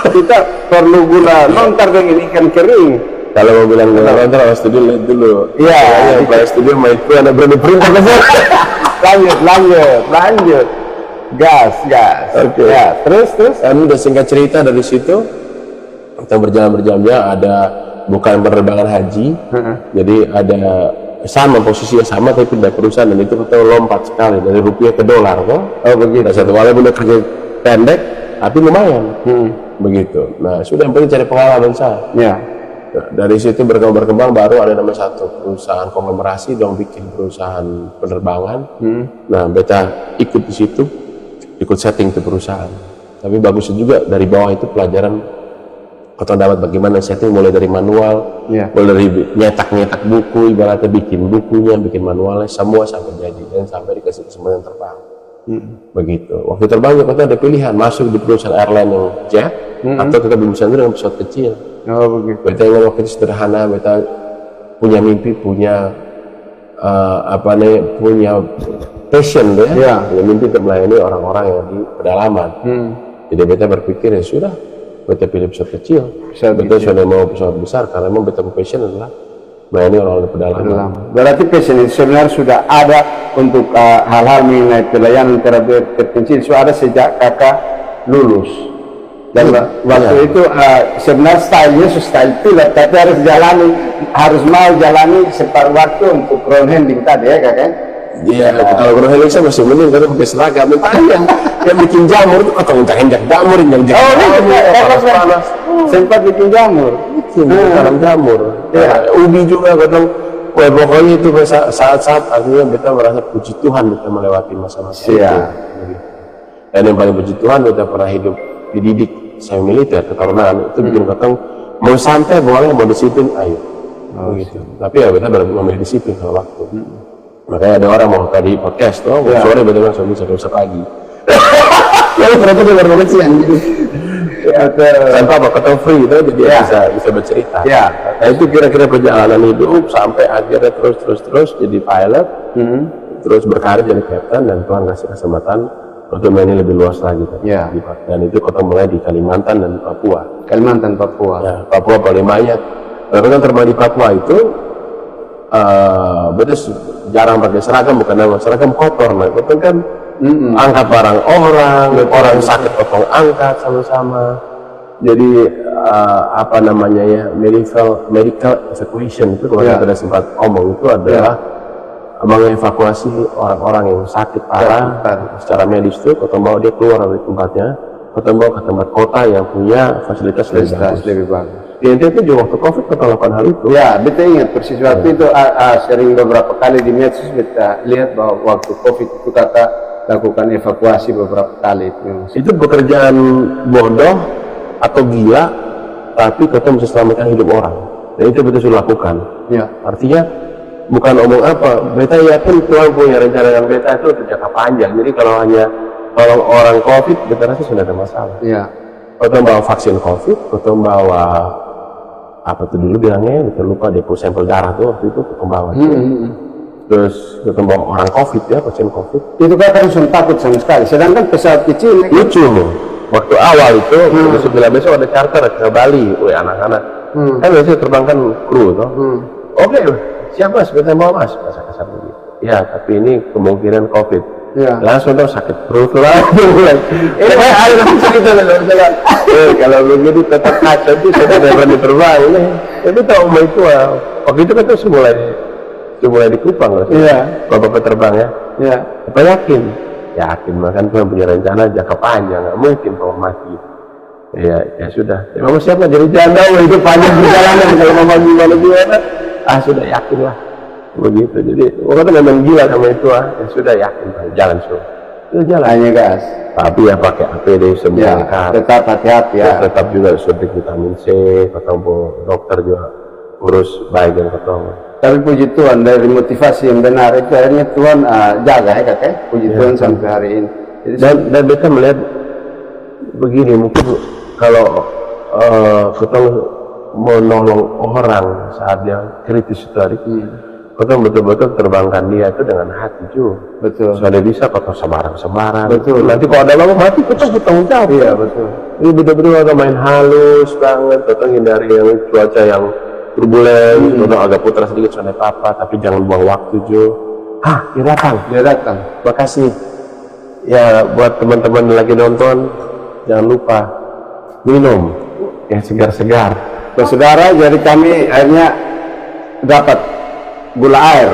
Kita perlu gula lontar dengan ikan kering. Kalau mau bilang gula lontar orang studio lihat dulu. Yang studio main itu ada berani perintah. Lanjut. Gas. Oke. Terus. Udah singkat cerita dari situ kita berjalan ada bukan penerbangan haji. Jadi ada sama posisinya sama tapi pindah perusahaan dan itu kita lompat sekali dari rupiah ke dolar begitu. Satu kali udah kerja pendek tapi lumayan begitu. Nah sudah yang penting cari pengalaman saya. Dari situ berkembang baru ada namanya satu perusahaan konglomerasi dong bikin perusahaan penerbangan. Nah beta ikut di situ, ikut setting ke perusahaan. Tapi bagusnya juga dari bawah itu pelajaran kau dapat bagaimana setting, mulai dari manual, mulai dari nyetak buku, ibaratnya bikin bukunya, bikin manualnya, semua sampai jadi dan sampai dikasih kesempatan terbang. Begitu. Waktu terbang kau ada pilihan masuk di perusahaan airline yang jet atau tetap di perusahaan dengan pesawat kecil. Oh begitu. Beta ingin waktu itu sederhana, beta punya mimpi, punya punya passion punya mimpi untuk melayani orang-orang yang di pedalaman. Jadi beta berpikir ya sudah, beta pilih pesawat kecil. Beta sudah mau pesawat besar karena memang beta passion adalah melayani orang-orang di pedalaman. Berarti passion itu sebenarnya sudah ada untuk hal-hal mengenai pelayanan terpencil, sudah ada sejak kakak lulus. Dan waktu itu sebenarnya stylenya style pilot, tapi harus mau jalani separuh waktu untuk ground handling tadi ya kakak. Iya, kalau ground handling saya masih mending karena pakai seragam. Yang bikin jamur itu atau injak jamur, panas. Sempat bikin jamur. Tanam jamur. Ubi juga kadang. Pokoknya itu saat-saat artinya beta merasa puji Tuhan beta melewati masa-masa itu. Dan yang paling puji Tuhan beta pernah hidup dididik saya militer ketarunaan, itu bikin katong mau santai boleh, mau disiplin ayo. Begitu. Tapi ya beta memilih disiplin kalau waktu. Makanya ada orang mau tadi podcast tuh, sore beta bilang bisa pagi. Lalu ternyata dengar banget sih gitu. Tanpa apa ketemu free itu jadi bisa bercerita. Nah itu kira-kira perjalanan hidup sampai akhirnya terus jadi pilot, terus berkarir jadi kapten, dan Tuhan kasih kesempatan untuk mainnya lebih luas lagi kan. Dan itu kota mulai di Kalimantan dan Papua. Ya, Papua paling banyak. Tapi kan terbang di Papua itu betul jarang pakai seragam, bukan nama seragam kotor, nah betul kan angkat barang orang sakit potong angkat sama-sama. Jadi medical evacuation itu kalau kita sempat omong itu adalah mengevakuasi orang-orang yang sakit parah secara medis itu, kita bawa dia keluar dari tempatnya, kita bawa ke tempat kota yang punya fasilitas lebih bagus. Di NTT juga waktu COVID kita lakukan hal itu. Ya, beta ingat persis waktu itu sering beberapa kali di medsos beta lihat bahwa waktu COVID itu kakak lakukan evakuasi beberapa kali. Itu pekerjaan bodoh atau gila, tapi kita bisa selamatkan hidup orang. Dan itu beta sudah lakukan. Artinya bukan omong apa, beta yakin Tuhan punya rencana dengan beta itu untuk jangka panjang. Jadi kalau hanya tolong orang COVID, beta rasa sudah ada masalah. Kita bawa vaksin COVID, kita bawa apa tuh dulu bilangnya, kita lupa depo sampel darah tuh waktu itu kita bawa. Terus kita bawa orang COVID ya, pasien COVID. Itu kan langsung takut sama sekali. Sedangkan pesawat kecil lucu. Waktu awal itu, besok ada charter ke Bali, anak-anak. Kan biasanya terbangkan kru tuh. Oke, siap mas, kita mau mas, kasar begitu. Ya, tapi ini kemungkinan COVID. Langsung tuh sakit perut lah. Ini ada cerita kalau begitu tetap kacau itu sudah berani terbang. Tapi tahu mau itu waktu itu kan tuh mulai di Kupang loh. Bapak terbang ya. Apa yakin? Yakin, makan Tuhan punya rencana jangka panjang, nggak mungkin kalau mati. Ya sudah. Mama siapa jadi janda, itu panjang perjalanan kalau mama gimana. Sudah yakin lah. Begitu. Jadi waktu memang gila sama itu ya sudah yakin jalan jalan hanya gas, tapi ya pakai APD semua tetap hati-hati tetap juga suntik vitamin C, ketemu dokter juga urus baik dan ketemu. Tapi puji Tuhan dari motivasi yang benar itu akhirnya Tuhan jaga ya kakek, puji Tuhan sampai hari ini. Jadi, dan kita melihat begini, mungkin kalau kita menolong orang saat dia kritis itu hari kita betul-betul terbangkan dia itu dengan hati juga. Betul. Sudah bisa kotor sembarang. Betul. Nanti kalau ada lama mati kita bertanggung jawab. Betul. Ini betul-betul kita main halus banget, kita hindari yang cuaca yang turbulen, kita agak putar sedikit soalnya apa, tapi jangan buang waktu Jo. Dia datang. Makasih. Ya buat teman-teman yang lagi nonton, jangan lupa minum yang segar-segar. Saudara, jadi kami akhirnya dapat gula air,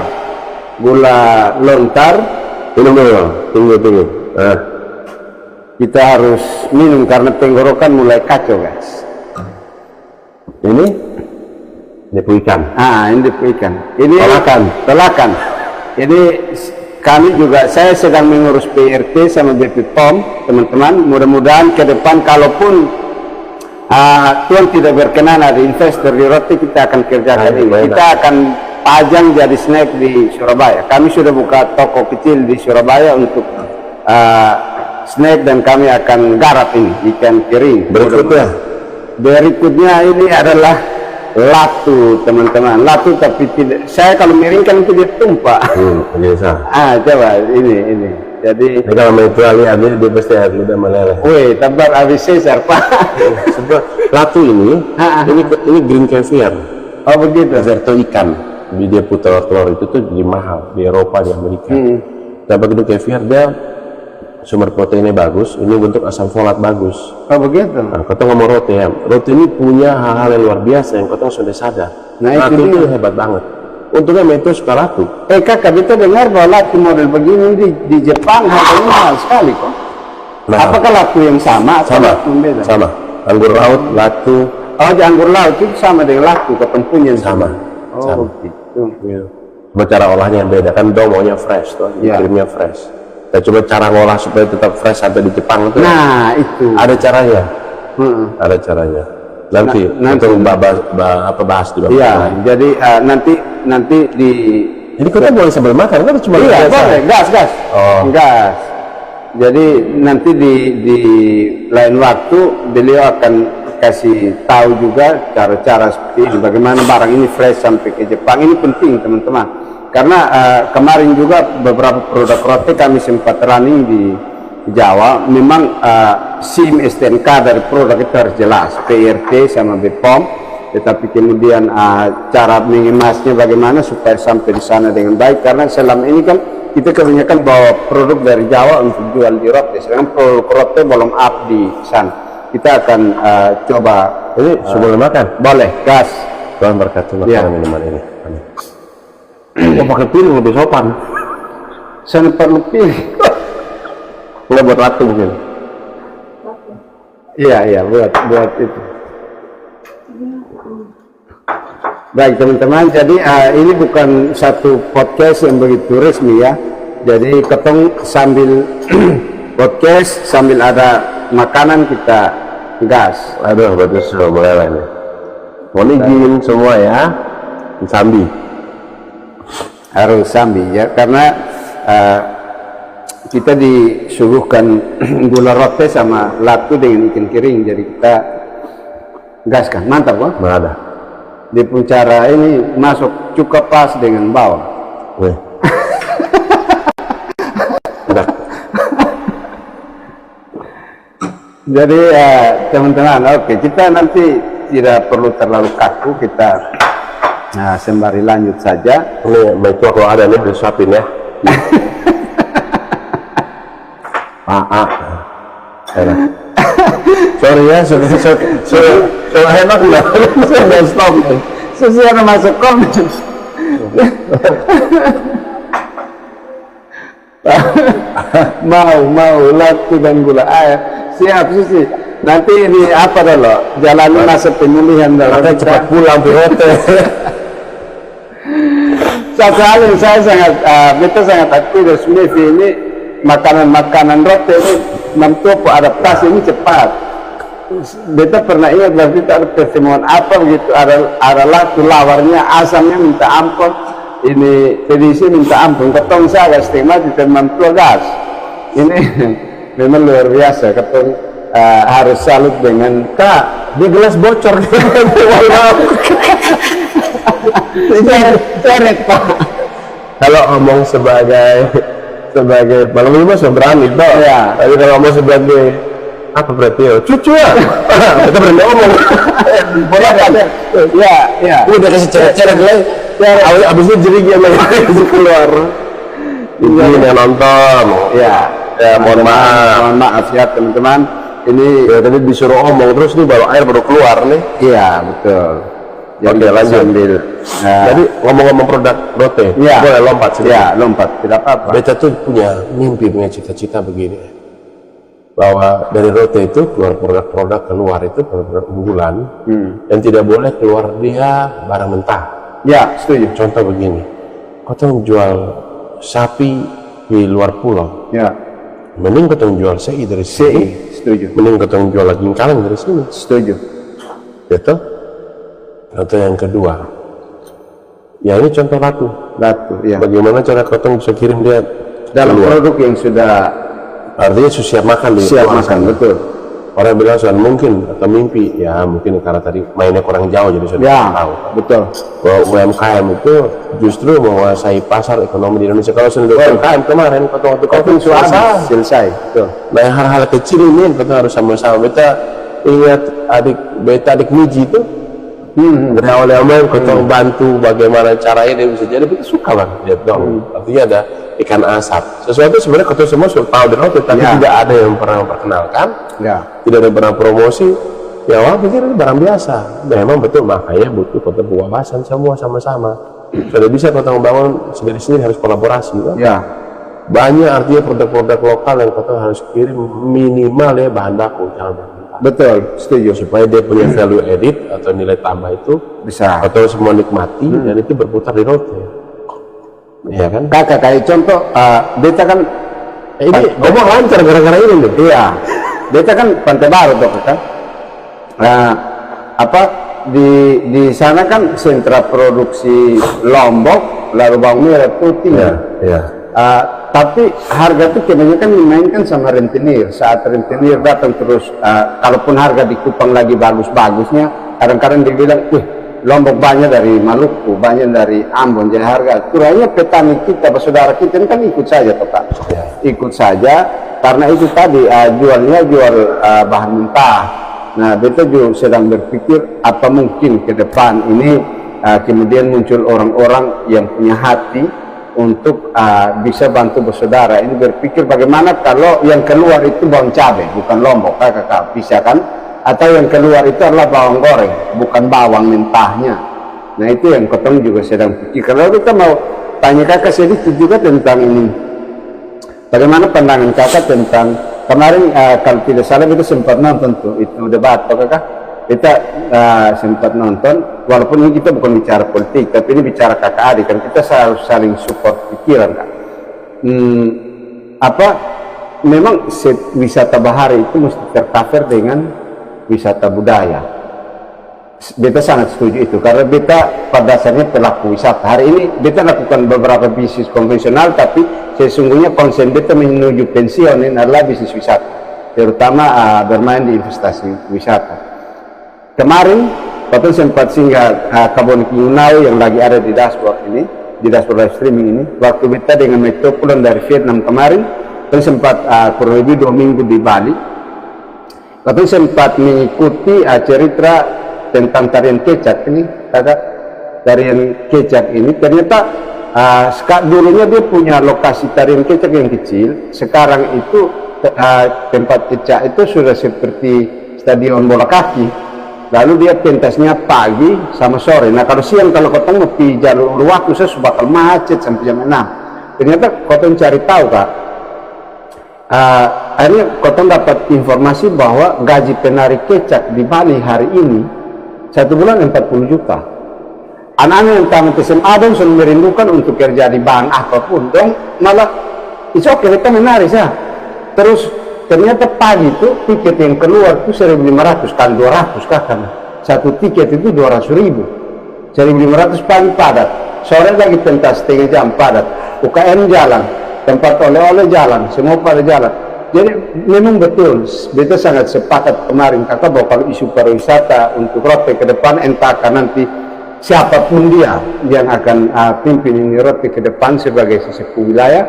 gula lontar. Tunggu. Kita harus minum karena tenggorokan mulai kacau guys. Ini depu ikan. Ini depu ikan. Ini telakan. Ini kami juga, saya sedang mengurus PRT sama BP POM, teman-teman. Mudah-mudahan ke depan kalaupun Tuhan tidak berkenan ada investor di roti, kita akan kerjakan ini. Kita akan pajang jadi snack di Surabaya. Kami sudah buka toko kecil di Surabaya untuk snack, dan kami akan garap ini ikan kering. Berikutnya ini adalah latu, teman-teman. Latu tapi tidak, saya kalau miringkan itu dia tumpah. Coba ini. Jadi kalau itu lihat dia pasti udah meleleh. Wih, tabar habis Cesar, Pak. Latu ini green caviar. Oh begitu. Caviar itu ikan. Jadi dia putar telur itu tuh jadi mahal di Eropa, di Amerika. Nah, begitu caviar dia sumber proteinnya bagus, ini bentuk asam folat bagus. Oh begitu. Nah, kau ngomong roti ya, roti ini punya hal-hal yang luar biasa yang kau sudah sadar. Nah, latu itu hebat banget. Untungnya Meto suka latu. Kakak, kita dengar bahwa latu model begini di Jepang harganya mahal sekali kok. Nah, apakah latu yang sama? Sama. Anggur laut, latu. Oh, di anggur laut itu sama dengan latu, ketempunya sama. Oh gitu. Cuma cara olahnya yang beda, kan dong maunya fresh tuh, kirimnya fresh. Kita coba cara ngolah supaya tetap fresh sampai di Jepang itu. Nah, itu ada caranya. Ada caranya. Nanti untuk bahas di bawah. Iya, jadi nanti di. Jadi kita boleh sambil makan kan cuma boleh, gas. Gas. Jadi nanti di lain waktu beliau akan kasih tahu juga cara-cara seperti ini, bagaimana barang ini fresh sampai ke Jepang. Ini penting, teman-teman, karena kemarin juga beberapa produk roti kami sempat running di Jawa. Memang SIM STNK dari produk itu harus jelas, PRT sama BPOM, tetapi kemudian cara mengemasnya bagaimana supaya sampai di sana dengan baik, karena selama ini kan kita kebanyakan bawa produk dari Jawa untuk jual di roti, sedangkan produk roti belum up di sana. Kita akan coba. Ini sebelum makan? Boleh, gas. Tuhan berkati makanan minuman ini. Mau pakai piring lebih sopan. Saya perlu pilih. Nggak buat latu mungkin. Iya, buat itu. Baik teman-teman, jadi ini bukan satu podcast yang begitu resmi ya. Jadi ketemu sambil podcast sambil ada makanan kita gas. Aduh, berarti sudah mulai lah ini. Mohon izin semua ya, sambi. Harus sambi ya, karena kita disuguhkan gula roti sama latu dengan ikan kering, jadi kita gaskan. Mantap kok. Ada. Di puncara ini masuk cukup pas dengan bawang. Jadi teman-teman, oke, kita nanti tidak perlu terlalu kaku, kita sembari lanjut saja. Ini baik kalau ada nih disuapin ya. Sorry ya, sudah enak lah. Sudah stop. Sesuai masuk komen. mau latu dan gula air. Siap sih. Nanti ini apa dulu? Jalani masa pemulihan dulu. Kita cepat pulang pirote. Satu hal yang saya sangat aktif sebenarnya ini makanan roti ini mampu adaptasi ini cepat. Beta pernah ingat waktu itu ada pertemuan apa begitu, ada latu lawarnya, asamnya minta ampun, ini pedisi minta ampun, ketong saya setengah di teman tua gas. Ini memang luar biasa, ketong harus salut dengan Kak, di gelas bocor. Seret Pak. Kalau ngomong sebagai malam ini mah berani toh. Ya. Tapi kalau ngomong sebagai apa berarti ya? Cucu ya. Kita berani ngomong. Boleh kan? Ya. Udah kasih cara-cara gelas. Abis itu jerigi yang keluar. Ini yang nonton. Ya. Mohon maaf ya teman-teman. Ini ya, tadi disuruh ngomong terus nih baru air baru keluar nih. Iya betul. Oke, lanjut. Jadi ngomong-ngomong produk roti, boleh lompat sedikit. Ya, lompat, tidak apa-apa. Beta tuh punya mimpi, punya cita-cita begini, bahwa dari roti itu keluar produk-produk keluar itu produk unggulan, yang tidak boleh keluar dia barang mentah. Ya, setuju. Contoh begini, kau tuh jual sapi di luar pulau. Ya. Mending ketemu jual CI dari sini. Setuju. Mending ketemu jual lagi kaleng dari sini. Setuju. Gitu. Atau yang kedua, ya ini contoh latu. Ya. Bagaimana cara kotong bisa kirim dia Dalam keluar? produk yang sudah Artinya siap makan di siap luar makan, sana. betul. Orang bilang soal mungkin atau mimpi, ya mungkin karena tadi mainnya kurang jauh jadi sudah Ya, tahu. betul. Bahwa UMKM itu justru menguasai pasar ekonomi di Indonesia. Kalau sudah UMKM kemarin waktu COVID selesai. Betul. Nah hal-hal kecil ini kita harus sama-sama. Kita ingat adik Miji itu dari awal-awal kita bantu bagaimana caranya dia bisa jadi, kita suka banget lihat dong. Artinya ada ikan asap. Sesuatu sebenarnya kita semua sudah tahu di roti, tapi tidak ada yang pernah memperkenalkan. Tidak ada yang pernah promosi. Ya wah pikir ini barang biasa. Memang betul, makanya butuh kota wawasan semua sama-sama. Sudah bisa kota membangun sendiri-sendiri, harus kolaborasi. Kan? Ya. Banyak artinya produk-produk lokal yang kota harus kirim minimal ya bahan baku, jangan mentah. Betul, setuju. Supaya dia punya value edit atau nilai tambah itu Bisa. atau semua nikmati dan itu berputar di roti. Iya kan? Kakak kayak contoh, beta kan Ini ngomong lancar gara-gara ini nih. iya, beta kan Pantai Baru tuh kan. Di sana kan sentra produksi Lombok, lalu bawang merah putih. Iya. Tapi harga itu kebanyakan dimainkan sama rentenir. Saat rentenir datang terus, kalaupun harga di Kupang lagi bagus-bagusnya, kadang-kadang dibilang, wih, Lombok banyak dari Maluku, banyak dari Ambon, jadi harga. Kurangnya petani kita, saudara kita kan ikut saja, Pak. Ikut saja, karena itu tadi jualnya jual bahan mentah. Nah, beta juga sedang berpikir apa mungkin ke depan ini kemudian muncul orang-orang yang punya hati untuk bisa bantu bersaudara. Ini berpikir bagaimana kalau yang keluar itu bawang cabai, bukan Lombok, kakak, bisa kan? Atau yang keluar itu adalah bawang goreng, bukan bawang mentahnya. Nah itu yang kotong juga sedang pikir. Kalau kita mau tanya kakak sedikit juga tentang ini, bagaimana pandangan kakak tentang kemarin kalau tidak salah kita sempat nonton tuh itu debat, kakak? Kita sempat nonton, walaupun ini kita bukan bicara politik, tapi ini bicara kakak adik, kan kita harus saling support pikiran, kan. Memang wisata bahari itu mesti tercover dengan wisata budaya. Beta sangat setuju itu, karena beta pada dasarnya pelaku wisata. Hari ini beta lakukan beberapa bisnis konvensional, tapi sesungguhnya konsen beta menuju pensiun ini adalah bisnis wisata, terutama bermain di investasi wisata. Kemarin, waktu sempat singgah Kebun Kiunau yang lagi ada di dashboard ini, di dashboard live streaming ini. Waktu beta dengan Metro pulang dari Vietnam kemarin, waktu sempat kurang lebih 2 minggu di Bali. Waktu sempat mengikuti cerita tentang tarian kecak ini, kakak. Tarian kecak ini ternyata dulunya dia punya lokasi tarian kecak yang kecil. Sekarang itu tempat kecak itu sudah seperti stadion bola kaki. Lalu dia pentasnya pagi sama sore. Nah kalau siang kalau kotong mau di jalur waktu saya bakal macet sampai jam 6. Ternyata kotong cari tahu, Kak. Akhirnya kotong dapat informasi bahwa gaji penari kecak di Bali hari ini 1 bulan 40 juta. Anak-anak yang tamat SMA dong sudah merindukan untuk kerja di bank apapun dong, malah it's okay kita menari sah. Terus ternyata pagi itu tiket yang keluar itu 1.500 kali 200 kan. Satu tiket itu 200.000. 1.500 pagi padat. Sore lagi pentas setengah jam padat. UKM jalan, tempat oleh-oleh jalan, semua pada jalan. Jadi memang betul, beta sangat sepakat kemarin kakak bahwa kalau isu pariwisata untuk Rote ke depan, entah nanti siapapun dia yang akan pimpin ini Rote ke depan sebagai sesepuh wilayah,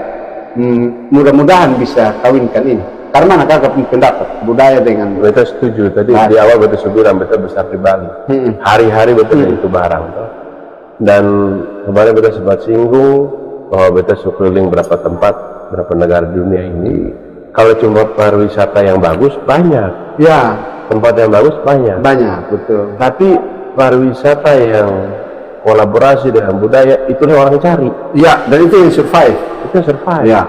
mudah-mudahan bisa kawinkan ini. Karena mana kakak pendapat budaya dengan beta setuju tadi di awal beta bilang beta besar di Bali. Hari-hari beta itu barang dan kemarin beta sempat singgung bahwa beta keliling berapa tempat, berapa negara di dunia ini. Kalau cuma pariwisata yang bagus banyak, ya tempat yang bagus banyak, betul. tapi pariwisata yang kolaborasi dengan budaya itulah orang cari. Ya, dan itu yang survive. Ya.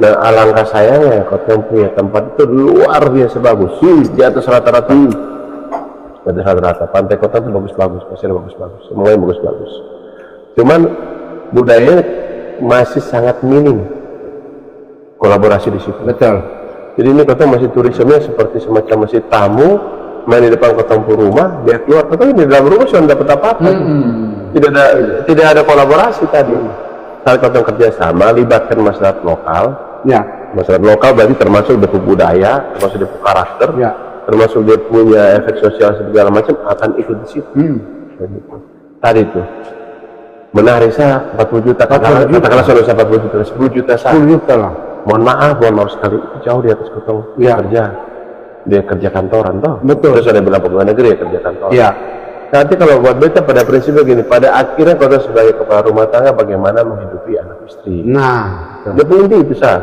Nah alangkah sayangnya kota punya tempat itu luar biasa bagus, di atas rata-rata. Di atas rata-rata. Pantai kota itu bagus-bagus, pasir bagus-bagus, semuanya bagus-bagus. Cuman budayanya masih sangat minim. kolaborasi di situ. Betul. Jadi ini kota masih turismenya seperti semacam masih tamu main di depan kota rumah, dia keluar kota di dalam rumah sudah dapat apa-apa. Tidak ada kolaborasi tadi. Saat kota kerjasama libatkan masyarakat lokal. Ya. Masyarakat lokal berarti termasuk dia budaya, termasuk dia karakter, ya. Termasuk dia punya efek sosial segala macam akan ikut di situ. Tadi itu menarik saya 40 juta, katakanlah sudah 40 juta, 10 juta saya. 10 juta lah. Mohon maaf sekali, itu jauh di atas kotong kerja. Dia kerja kantoran toh. Betul. Terus ada beberapa pegawai negeri ya kerja kantoran. Iya. Nanti kalau buat beta pada prinsipnya gini, pada akhirnya kota sebagai kepala rumah tangga bagaimana menghidupi anak istri. Nah, dia penting itu sah.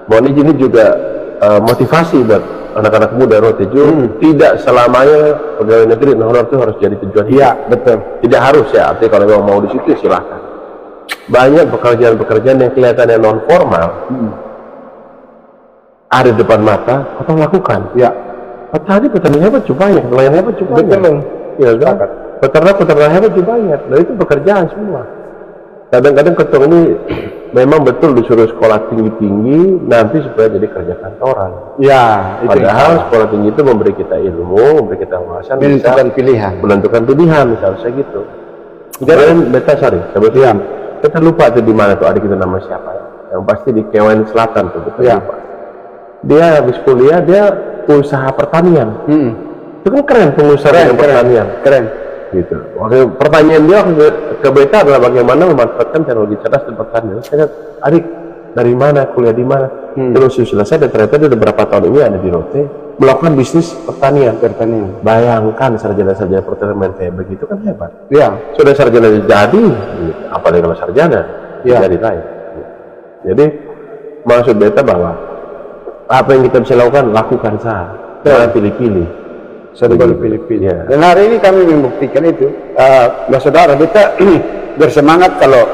Mohon izin ini juga motivasi buat anak-anak muda tidak selamanya pegawai negeri honor itu harus jadi tujuan. Iya, betul. Tidak harus ya, artinya kalau memang mau di situ silahkan. Banyak pekerjaan-pekerjaan yang kelihatannya non formal ada di depan mata, kau lakukan. Ya. Tadi petani hebat juga banyak, nelayan hebat juga banyak. Betul. Ya kan? Peternak hebat juga banyak. Dan itu pekerjaan semua. Kadang-kadang ketong ini memang betul disuruh sekolah tinggi-tinggi nanti supaya jadi kerja kantoran. Ya, padahal sekolah tinggi itu memberi kita ilmu, memberi kita wawasan, menentukan pilihan, misalnya gitu. Jadi beta sebetulnya kita lupa tuh di mana tuh adik kita nama siapa ya? Yang pasti di Kewen Selatan tuh, kita lupa. Dia habis kuliah dia usaha pertanian. Itu kan keren pengusaha pertanian. Keren. Gitu. Waktu pertanyaan dia ke beta adalah bagaimana memanfaatkan teknologi cerdas dan pertanian. Saya kata, adik dari mana, kuliah di mana? Terus selesai dan ternyata dia udah berapa tahun ini ada di Rote melakukan bisnis pertanian. Bayangkan sarjana-sarjana pertanian kayak begitu kan hebat. Iya. Sudah sarjana jadi, apalagi kalau sarjana jadi lain. Jadi maksud beta bahwa apa yang kita bisa lakukan saja. Jangan pilih-pilih. Selalu pilih-pilih. Ya. Dan hari ini kami membuktikan itu, saudara kita bersemangat kalau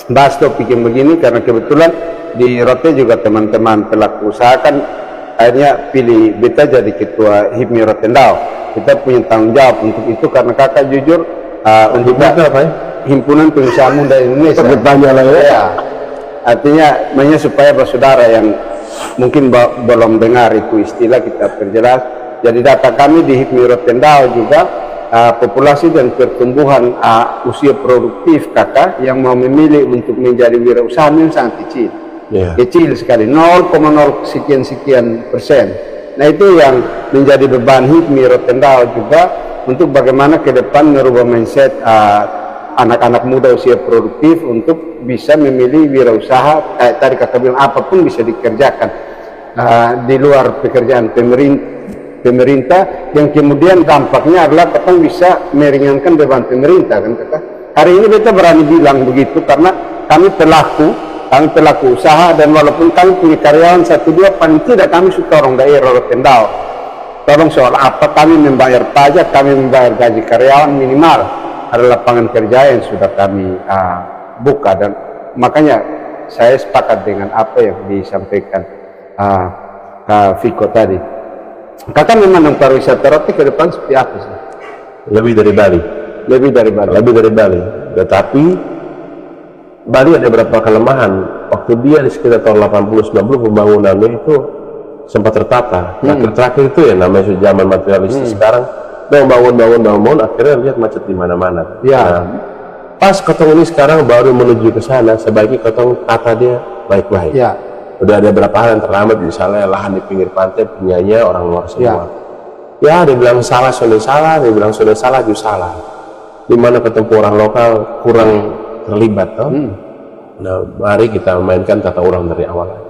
bahas topik yang begini karena kebetulan di Rote juga teman-teman pelaku usaha kan akhirnya pilih beta jadi ketua HIPMI Rotendao. Kita punya tanggung jawab untuk itu karena kakak jujur untuk apa ya? Himpunan Pengusaha Muda Indonesia. Bertanya lah ya. Artinya supaya saudara yang mungkin belum dengar itu istilah kita perjelas. Jadi data kami di HIPMI Rotendao juga populasi dan pertumbuhan usia produktif kakak yang mau memilih untuk menjadi wirausaha yang sangat kecil. Kecil sekali, 0,0 sekian persen. Nah itu yang menjadi beban HIPMI Rotendao juga untuk bagaimana ke depan merubah mindset anak-anak muda usia produktif untuk bisa memilih wirausaha kayak tadi kakak bilang apapun bisa dikerjakan di luar pekerjaan pemerintah yang kemudian dampaknya adalah kita bisa meringankan beban pemerintah kan kakak. Hari ini kita berani bilang begitu karena kami pelaku usaha dan walaupun kami punya karyawan 1-2 paling tidak kami suka orang daerah Rotendao. Tolong soal apa kami membayar pajak, kami membayar gaji karyawan minimal ada lapangan kerja yang sudah kami buka dan makanya saya sepakat dengan apa yang disampaikan Kak Viko tadi. Kakak memang pariwisata Rote ke depan seperti apa sih? Lebih dari Bali. Tetapi Bali ada beberapa kelemahan. Waktu dia di sekitar tahun 80-90 pembangunannya itu sempat tertata. Nah terakhir itu ya namanya zaman materialistis sekarang. Bangun, akhirnya lihat macet di mana-mana. Nah, pas kotong ini sekarang baru menuju ke sana, sebaiknya kotong tata dia baik-baik. Udah ada beberapa hal yang terlambat, misalnya lahan di pinggir pantai punyanya orang luar semua. Ya, dia bilang salah, sudah salah, dia bilang sudah salah, justru salah. Dimana ketemu orang lokal kurang terlibat, toh? Nah, mari kita mainkan tata ulang dari awal lagi.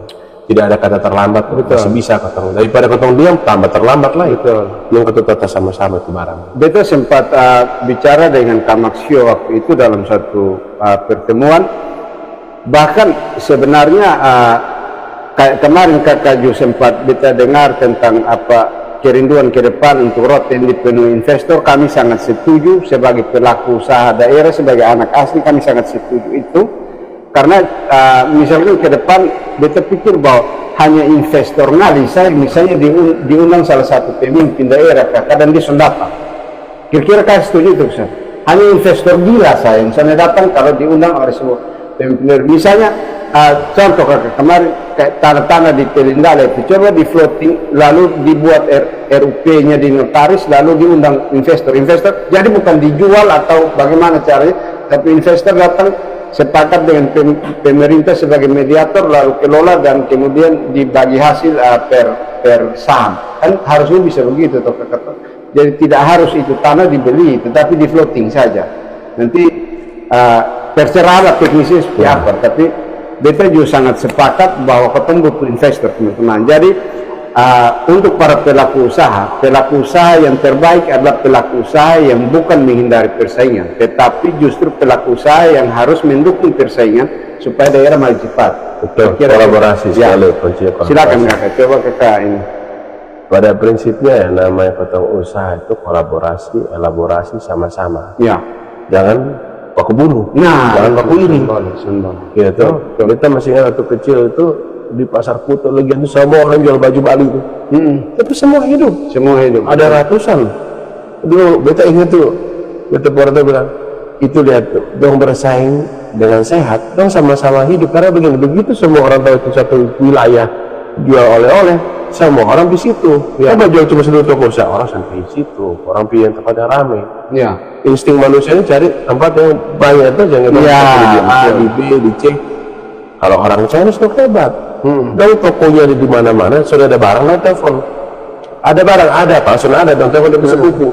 Tidak ada kata terlambat, masih bisa ketemu. Daripada ketemu diam, tambah terlambat lah itu. Yang kita tata sama-sama itu barang. Beta sempat bicara dengan Kak Maksio waktu itu dalam satu pertemuan. Bahkan sebenarnya kayak kemarin kakak juga sempat beta dengar tentang kerinduan ke depan untuk Rote yang dipenuhi investor. Kami sangat setuju sebagai pelaku usaha daerah, sebagai anak asli kami sangat setuju itu. Karena misalnya ke depan beta pikir bahwa hanya investor ngali saya misalnya diundang salah satu pemimpin daerah kakak dan dia datang. Kira-kira kakak setuju itu Ustaz? Hanya investor gila saya misalnya datang kalau diundang oleh semua pemimpin. Misalnya contoh kemarin kayak tanah-tanah di Telindala itu coba di floating lalu dibuat RUP-nya di notaris lalu diundang investor jadi bukan dijual atau bagaimana caranya, tapi investor datang sepakat dengan pemerintah sebagai mediator lalu kelola dan kemudian dibagi hasil per saham, kan harusnya bisa begitu toh kata. Jadi tidak harus itu tanah dibeli tetapi di floating saja, nanti terserah teknisnya seperti apa, tapi beta juga sangat sepakat bahwa ketemu butuh investor teman-teman. Jadi untuk para pelaku usaha yang terbaik adalah pelaku usaha yang bukan menghindari persaingan, tetapi justru pelaku usaha yang harus mendukung persaingan supaya daerah maju cepat. Betul, kolaborasi sekali kunci kolaborasi. Silakan kakak, coba kakak ini. Pada prinsipnya yang namanya ketemu usaha itu kolaborasi, elaborasi sama-sama. Ya. Jangan baku bunuh, jangan baku iri. Gitu. Kita masih ingat waktu kecil itu di pasar Kuto lagi itu semua orang jual baju Bali itu. Tapi semua hidup. Ada ratusan. Dulu beta ingat tuh, beta pernah bilang itu lihat tuh, dong bersaing dengan sehat, dong sama-sama hidup. Karena begini, begitu semua orang tahu itu satu wilayah jual oleh-oleh, semua orang di situ. Coba jual cuma satu toko usaha, orang sampai di situ. Orang pilih tempat yang ramai. Insting manusia ini cari tempat yang banyak itu, jangan di A, di B, di C. Kalau orang China sudah hebat, dan tokonya di mana-mana, sudah ada barang, lah telepon. Ada barang, ada, Pak Sun ada, dong telepon dari sepupu.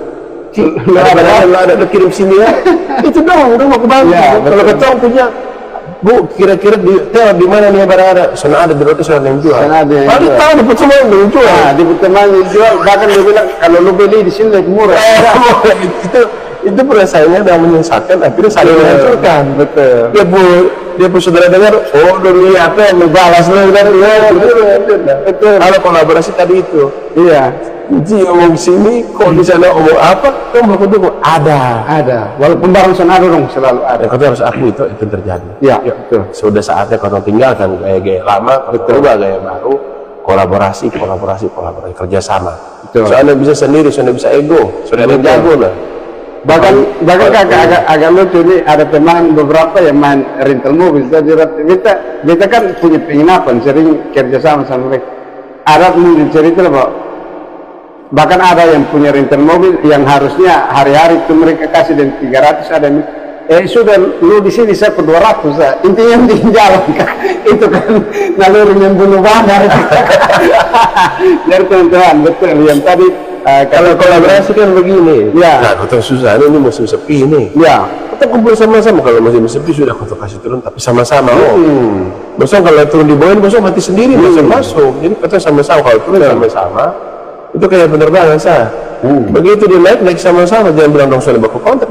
Ada kirim sini ya. Itu dong, udah mau ke Bali. Kalau ketemu punya, Bu, kira-kira di mana nih barang ada? Sana ada di roti, sana yang jual. Tadi tahu di semua yang jual. Di teman yang jual, bahkan dia bilang kalau lu beli di sini lebih murah. Itu persaingan yang menyesatkan, akhirnya saling menghancurkan. Betul. Dia pun saudara dengar, oh dulu apa yang balas betul. Kalau kolaborasi tadi itu, Ji omong sini, kok di sana omong apa? Kamu mau dukung? Ada. Walaupun barang sana ada dong, selalu ada. Kau harus akui itu terjadi. Betul. Sudah saatnya kau tinggalkan gaya-gaya lama, berubah gaya baru, kolaborasi, kerjasama. Soalnya bisa sendiri, soalnya bisa ego, soalnya ada jago lah. Bahkan agak lucu nih, ada teman beberapa yang main rental mobil. Kita kan punya penginapan, sering kerjasama sama mereka. Ada mungkin cerita lah, bahkan ada yang punya rental mobil yang harusnya hari-hari itu mereka kasih dan 300, ada yang sudah lu di sini saya per 200, intinya di jalan itu kan naluri yang bunuh bakar. Dari teman-teman, betul yang tadi. Kalau kolaborasi kan begini, nah kota susah ini musim sepi nih, kita kumpul sama-sama. Kalau musim sepi sudah kota kasih turun, tapi sama-sama. Bosong kalau turun di bawah, bosong mati sendiri, masuk. Jadi kita sama-sama, kalau turun sama-sama, itu kayak penerbangan sah. Begitu dia naik sama-sama, jangan bilang dong soalnya baku kontak,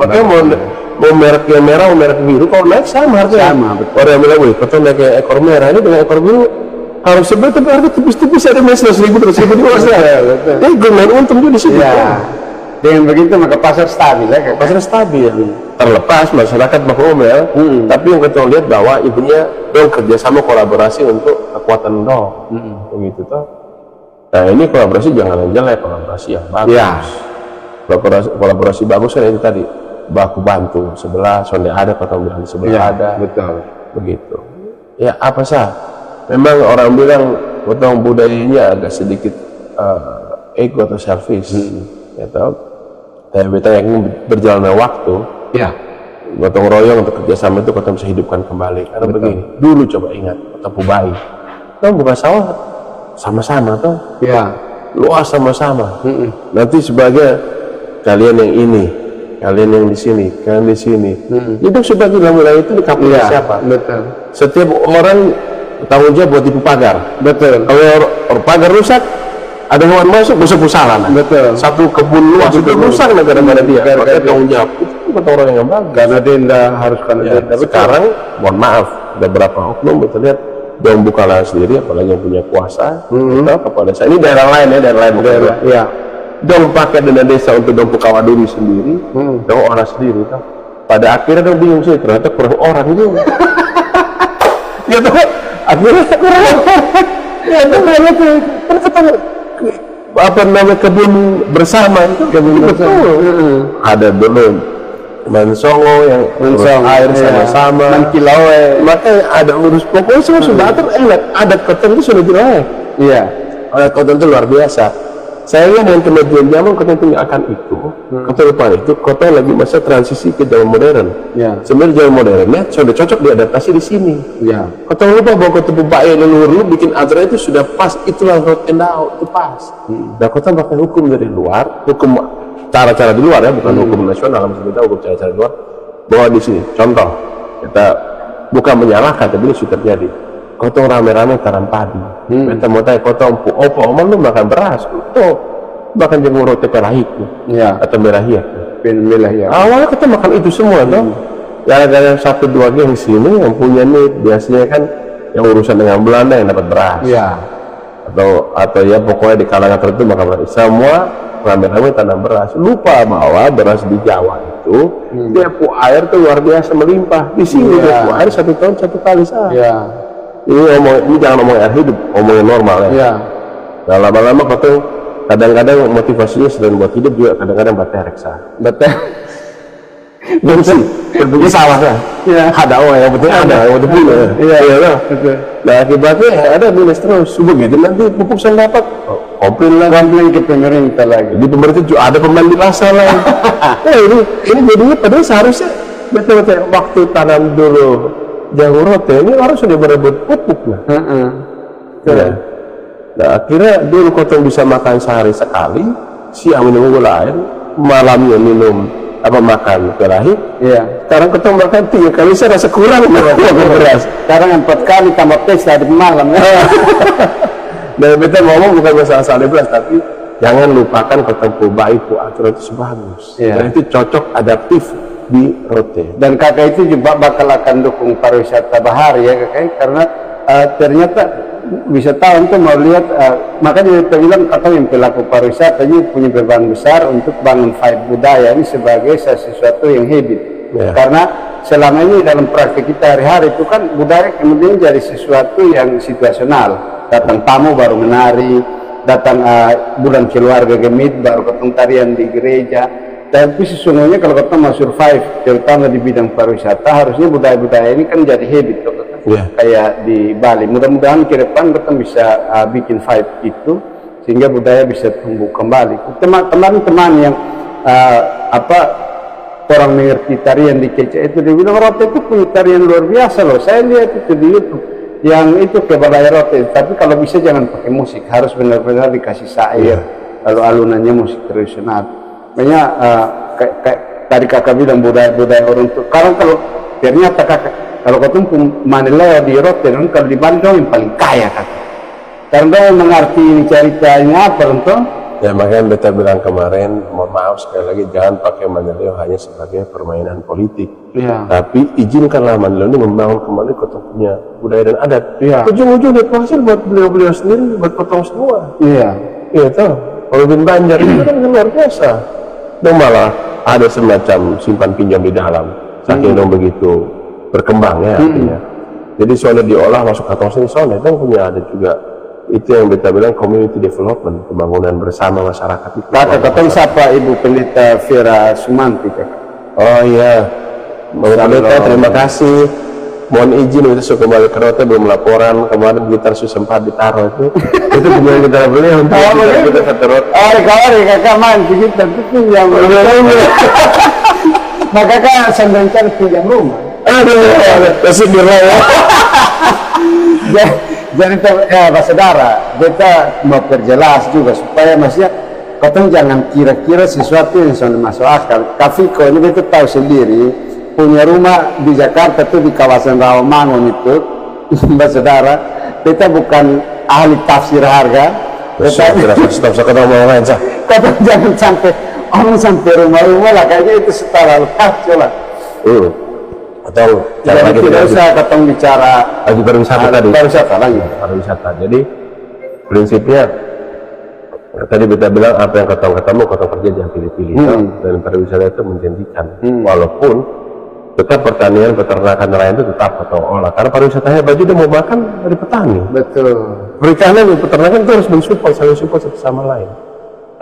makanya mau merek yang merah, mau merek biru, kalau naik sama harganya. Orang yang bilang, wih, kita naik ekor merah ini dengan ekor biru, harus sebenarnya tapi harga tipis-tipis ada mas 100.000 di bawah. Gue main untung juga di situ. Dengan begitu maka pasar stabil ya. Pasar stabil. Terlepas masyarakat beromel, tapi yang kita lihat bahwa ibunya dong kerjasama kolaborasi untuk kekuatan dong. Begitu toh. Nah ini kolaborasi jangan yang jelek, kolaborasi yang bagus. Kolaborasi bagus kan itu tadi baku bantu sebelah, sonde ada, potong bilang di sebelah ada. Betul. Begitu. Ya apa sah? Memang orang bilang potong budayanya agak sedikit ego atau selfish, ya tahu. Tapi beta yang berjalannya waktu, gotong royong untuk kerjasama itu kita bisa hidupkan kembali. Karena begini, dulu coba ingat, kota Pubai, kita buka sawah sama-sama toh, luas sama-sama. Nanti sebagai kalian yang ini, kalian yang di sini, kalian di sini, hidup sebagai wilayah itu di kapal siapa? Betul. Setiap orang tanggung jawab buat tipu pagar. Betul. Kalau pagar rusak, ada hewan masuk, besok usaha. Betul. Satu kebun luas itu rusak gara-gara dia. Maka tanggung jawab itu bukan orang yang bagus. Karena denda harus denda. Sekarang, mohon maaf, ada beberapa oknum betul lihat dong buka lahan sendiri, apalagi yang punya kuasa. Kepada saya ini daerah lain ya, daerah lain. Dong pakai dana desa untuk dong buka waduri sendiri, dong orang sendiri. Pada akhirnya dong bingung sih, ternyata kurang orang itu. Ya tuh. Akhirnya apa namanya kebun bersama itu kebun bersama. Ada dulu Mansongo yang urus air sama-sama, Mankilawe, makanya ada urus pokoknya semua sudah atur enak. Adat Koton itu sudah jelek. Iya. Adat Koton itu luar biasa. Saya lihat dengan kemajuan zaman Koton itu akan itu, Koton lupa itu, Koton lagi masa transisi ke zaman modern. Ya. Sebenarnya zaman modernnya sudah cocok diadaptasi di sini. Ya. Koton lupa bahwa Koton Bubai leluhur lu bikin aturan itu sudah pas, itulah rot endau itu pas. Dan Koton pakai hukum dari luar, hukum cara-cara di luar ya, bukan hukum nasional, maksud kita hukum cara-cara di luar. Bahwa di sini, contoh kita bukan menyalahkan, tapi ini sudah terjadi. Kotong rame-rame tanam padi. Kita mau tanya kotong opo oman lu makan beras, tuh makan jagung roti perahik, ya, atau merahia. Merahia. Awalnya kita makan itu semua, tuh. Gara-gara 1-2 geng sini yang punya nih biasanya kan yang urusan dengan Belanda yang dapat beras. Ya. Atau ya pokoknya di kalangan tertentu makan beras. Semua rame-rame tanam beras. Lupa bahwa beras di Jawa itu dia air tuh luar biasa melimpah. Di sini dia air 1 tahun 1 kali saja. Ya. Ini jangan ngomong air hidup, ngomongin normal ya. Ya. Nah lama-lama Koton kadang-kadang motivasinya selain buat hidup juga kadang-kadang baterai reksa. Betul salah kan? Ya. Ada yang penting ada, yang penting punya. Iya. Nah akibatnya ada minus terus. Begitu nanti pupuk saya dapat, komplain ke pemerintah lagi. Di pemerintah juga ada pembanding rasa lain. ini jadinya padahal seharusnya betul-betul waktu tanam dulu jagung roti ini orang sudah berebut pupuk lah. Nah akhirnya dulu Koton bisa makan sehari sekali, siang minum gula air, malamnya minum makan perahik. Iya. Sekarang Koton makan 3 kali, saya rasa kurang beras. Sekarang 4 kali tambah pesta di malam. Dan kita ngomong bukan masalah soal beras, tapi jangan lupakan Koton Bubai aturan itu bagus. Dan itu cocok adaptif di roti. Dan kakak itu juga bakal akan dukung pariwisata bahari ya kakak, karena ternyata bisa tahu untuk mau lihat, makanya kita bilang atau yang pelaku pariwisata ini punya beban besar untuk bangun vibe budaya ini sebagai sesuatu yang habit. Karena selama ini dalam praktik kita hari-hari itu kan budaya kemudian jadi sesuatu yang situasional. Datang tamu baru menari, datang bulan keluarga gemit baru ketemu tarian di gereja. Tapi sesungguhnya kalau kita mau survive terutama di bidang pariwisata, harusnya budaya-budaya ini kan jadi habit kayak di Bali. Mudah-mudahan ke depan kita bisa bikin vibe itu sehingga budaya bisa tumbuh kembali. Teman-teman yang orang mengerti tarian di Kecak itu, dia bilang roti itu punya tarian luar biasa loh. Saya lihat itu di YouTube yang itu ke balai roti, tapi kalau bisa jangan pakai musik, harus benar-benar dikasih syair, lalu alunannya musik tradisional. Makanya kayak tadi kakak bilang budaya orang tua. Kalau ternyata kakak, kalau kau tumpul Manila di roti, kalau di Bali yang paling kaya kakak. Karena kau mengerti ceritanya apa untuk? Ya makanya beta bilang kemarin, mohon maaf sekali lagi, jangan pakai Manila hanya sebagai permainan politik. Tapi izinkanlah Manila ini membangun kembali Koton punya budaya dan adat. Ujung-ujungnya hasil buat beliau-beliau sendiri, buat Koton semua. Iya tahu. Kalau bin Banjar itu kan luar biasa. Dan malah ada semacam simpan pinjam di dalam, saking dong begitu berkembang ya artinya. Jadi soalnya diolah masuk kantong sini, soalnya kan punya ada juga itu yang kita bilang community development, pembangunan bersama masyarakat itu. Kakak siapa Ibu Pendeta Vera Sumanti kakak? Oh iya, Pendeta terima kasih. Mohon izin kita sudah kembali ke Rote, belum laporan kemarin gitar sempat ditaruh itu punya gitar beliau untuk kita satu Rote. Kakak main gitar itu pinjam nah kakak sambil cari pinjam rumah. Kasih nilai ya. Jadi saudara, kita mau perjelas juga supaya maksudnya kau jangan kira-kira sesuatu yang sudah masuk akal. Kafiko ini kita tahu sendiri, punya rumah di Jakarta tuh di kawasan Rawamangun itu, Mbak Saudara, kita bukan ahli tafsir harga. Kita ketemu lain sah. Kata jangan sampai rumah-rumah lah, kayaknya itu setara kacau lah. Atau jadi tidak usah ketemu bicara lagi pariwisata tadi. Pariwisata. Jadi prinsipnya tadi kita bilang apa yang ketemu kerja jangan pilih-pilih. Dan pariwisata itu menjanjikan, walaupun tetap pertanian, peternakan nelayan itu tetap atau olah, karena pariwisatanya baju dia mau makan dari petani. Betul. Perikanan dan peternakan itu harus mensupport, saling support satu sama lain.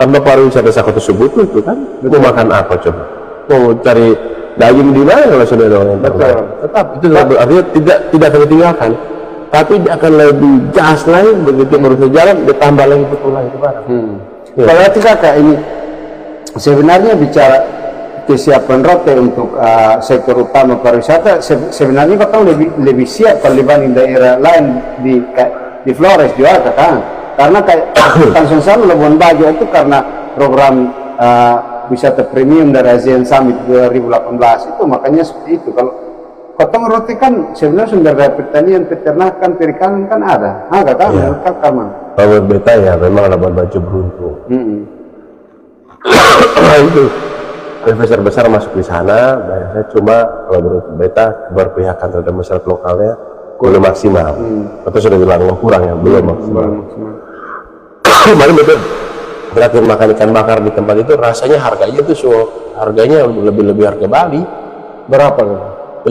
Tanpa pariwisata sakit tersebut itu kan mau makan apa coba? Mau cari daging di mana kalau sudah ada orang yang ternak? Tetap itu artinya tidak akan ditinggalkan, tapi dia akan lebih gas lagi begitu baru jalan ditambah lagi betul lagi ke barang. Berarti kakak ini sebenarnya bicara kesiapan rote untuk sektor utama pariwisata, sebenarnya kita lebih siap kalau dibanding daerah lain di Flores juga kan, karena kayak Tanjung Sanu Labuan Bajo itu karena program wisata premium dari ASEAN Summit 2018 itu, makanya seperti itu. Kalau potong rote kan sebenarnya sumber daya pertanian, peternakan, perikanan kan ada kan menurut kakak mana? Kalau beta ya memang Labuan Bajo beruntung. Itu investor besar masuk di sana, saya cuma kalau menurut beta keberpihakan terhadap masyarakat lokalnya belum maksimal. Atau sudah bilang kurang ya, belum maksimal. Kemarin betul terakhir makan ikan bakar di tempat itu, rasanya harganya itu harganya lebih harga Bali. Berapa kan?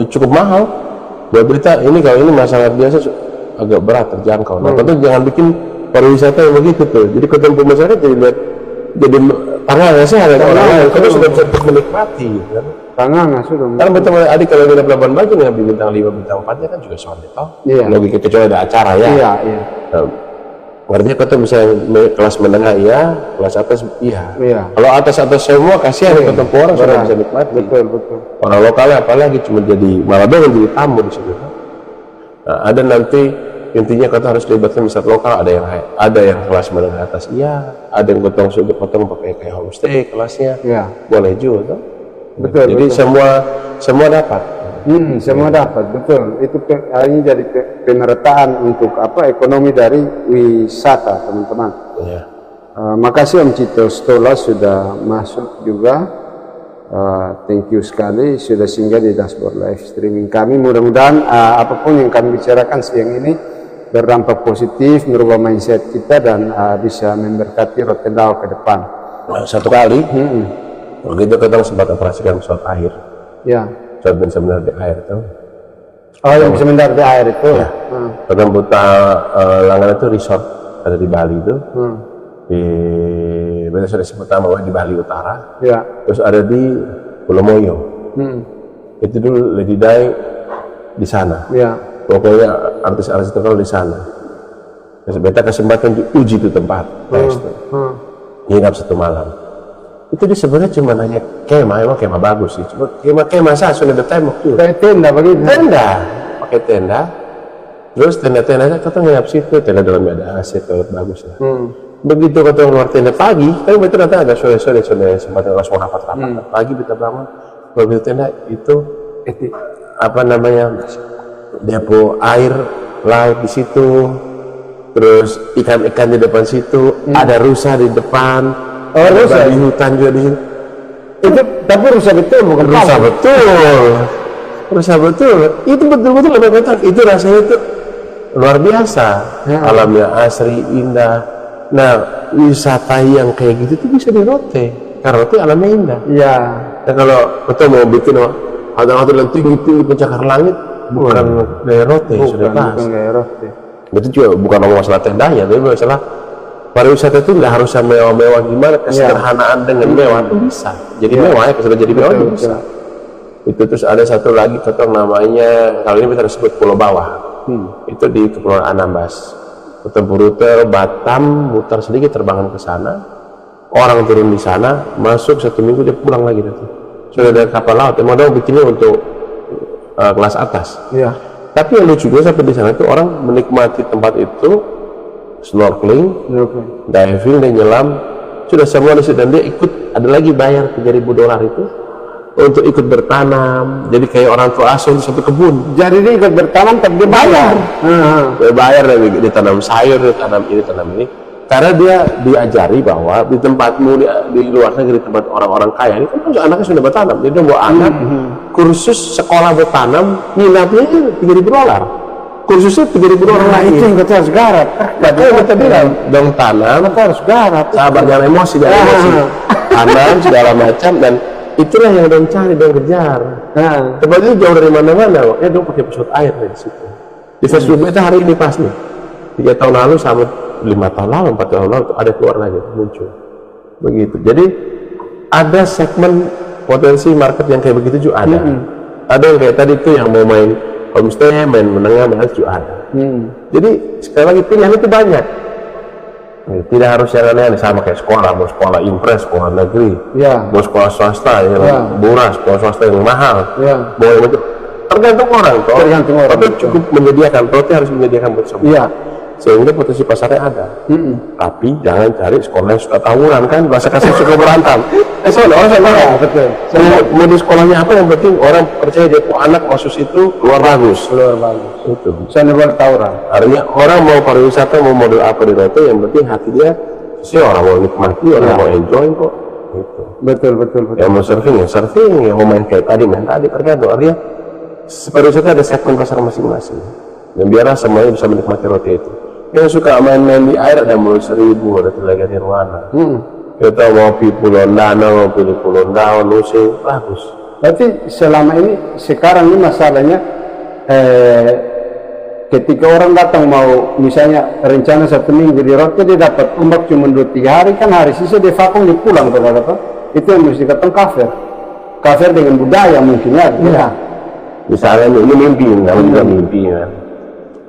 Cukup mahal. Buat berita ini kalau ini masalah biasa agak berat terjangkau. Nah, tentu jangan bikin pariwisata yang begitu tuh. Jadi ketemu masyarakat jadi tangannya sih ada orang itu sudah bisa menikmati kan. Tangannya sudah. Karena betul adik kalau nginep Labuan Bajo dengan bintang 5 bintang 4-nya kan juga soal itu. Iya. Logika kecuali ada acara ya. Iya. Artinya kita bisa kelas menengah iya, kelas atas iya. Kalau atas semua kasihan ketemu orang sudah bisa nikmati. Betul. Orang lokalnya apalagi cuma jadi malah doang jadi tamu di situ. Nah, ada nanti intinya kita harus libatkan masyarakat lokal, ada yang kelas menengah atas iya, ada yang potong pakai kayak homestay kelasnya. Boleh juga. Betul. Jadi semua dapat. Semua dapat, betul. Itu ini jadi pemerataan untuk ekonomi dari wisata, teman-teman. Makasih Om Cito Stola sudah masuk juga. Thank you sekali sudah singgah di dashboard live streaming kami. Mudah-mudahan apapun yang kami bicarakan siang ini berdampak positif, merubah mindset kita dan bisa memberkati Rotendao ke depan. Satu kali, begitu kita sempat operasikan pesawat air. Pesawat bisa mendarat di air itu. Oh, yang bisa mendarat di air itu. Ya. Kita buta langganan itu resort ada di Bali itu. Di Beta sudah sebut nama di Bali Utara. Terus ada di Pulau Moyo. Itu dulu Lady Day di sana. Pokoknya artis-artis terkenal di sana. Terus beta kesempatan diuji itu tempat. Nginap 1 malam. Itu dia sebenarnya cuma nanya kemah, emang kemah bagus sih. Cuma kemah saya sudah ada tembok tuh. Kayak tenda begitu. Tenda, pakai tenda. Terus tenda-tenda kita nginap situ, tenda dalamnya ada AC, toilet bagus ya. Begitu kita keluar tenda pagi, kan betul nanti agak sore-sore sempat langsung rapat-rapat. Pagi kita bangun, begitu tenda itu apa namanya depo air laut di situ, terus ikan-ikan di depan situ, ada rusa di depan. Rusa di hutan juga di situ. Itu tapi rusa betul bukan rusa betul. Itu betul-betul lebih betul. Itu rasanya itu luar biasa. Alamnya asri, indah. Nah, wisata yang kayak gitu tuh bisa di Rote. Karena Rote alamnya indah. Nah, kalau betul mau bikin hotel-hotel yang tinggi-tinggi pencakar langit, bukan gaya Rote, sudah pas. Bukan gaya Rote. Itu juga bukan ngomong masalah tendanya, tapi masalah pariwisata itu nggak harus mewah-mewah gimana, kesederhanaan dengan mewah itu bisa. Jadi mewah ya, sudah jadi mewah itu bisa. Itu terus ada satu lagi contoh namanya, kali ini kita sebut Pulau Bawah. Itu di Kepulauan Anambas. Tempuh rute Batam, muter sedikit terbangan ke sana. Orang turun di sana, masuk 1 minggu dia pulang lagi nanti. Sudah ada kapal laut. Emang dong bikinnya untuk kelas atas. Tapi yang lucu juga sampai di sana itu orang menikmati tempat itu. Snorkeling, diving, dan nyelam sudah semua di situ, dan dia ikut ada lagi bayar $3.000 itu untuk ikut bertanam. Jadi kayak orang tua asuh untuk satu kebun. Jadi dia ikut bertanam tapi dia bayar. Bayar dia tanam sayur, dia tanam ini. Karena dia diajari bahwa di tempatmu di luar negeri, tempat orang-orang kaya ini kan anaknya sudah bertanam. Jadi dia bawa anak kursus sekolah bertanam, nginapnya $3.000. Kursusnya $3.000 lagi. Itu yang kita harus garap. Makanya kita bilang dong tanam, kita harus garap. Sabar, jangan emosi, tanam segala macam, dan itulah yang dong cari, dong kejar. Tempat itu jauh dari mana-mana, makanya dong pakai pesawat air dari situ. Di Facebook Beta hari ini pas nih, 3 tahun lalu sama 5 tahun lalu, 4 tahun lalu ada keluar lagi muncul. Begitu. Jadi ada segmen potensi market yang kayak begitu juga ada. Ada yang kayak tadi tuh yang mau main homestay, main menengah, main juga ada. Jadi sekali lagi pilihan itu banyak. Tidak harus yang aneh-aneh, sama kayak sekolah, mau sekolah impres, sekolah negeri, mau sekolah swasta yang murah, sekolah swasta yang mahal, mau yang itu tergantung orang. Tergantung orang. Tapi cukup menyediakan, Rote harus menyediakan buat semua. Sehingga potensi pasarnya ada. Tapi jangan cari sekolah yang suka tawuran, kan bahasa kasar suka berantem. Orang sama betul. Mau di sekolahnya apa, yang penting orang percaya dia anak masuk situ keluar bagus. Itu saya buat tawuran. Artinya orang mau pariwisata, mau model apa di Rote, yang penting hati dia sih orang mau nikmati, orang mau enjoy kok. Gitu. Betul. Yang mau surfing, yang mau main kayak tadi, tergantung. Artinya pariwisata ada segmen pasar masing-masing. Dan biarlah semuanya bisa menikmati Rote itu. Yang suka main-main di air ada Mulai Seribu, ada Telaga Nirwana. Kita mau pilih Pulau Danau, mau pilih Pulau Daun, Nusa, bagus. Berarti selama ini, sekarang ini masalahnya, ketika orang datang mau misalnya rencana 1 minggu di Rote, dia dapat ombak cuma 2-3 hari, kan hari sisa dia vakum, dia pulang ke apa? Itu yang mesti dikatakan cover dengan budaya mungkin ya. Misalnya ini mimpi, namanya mimpi kan.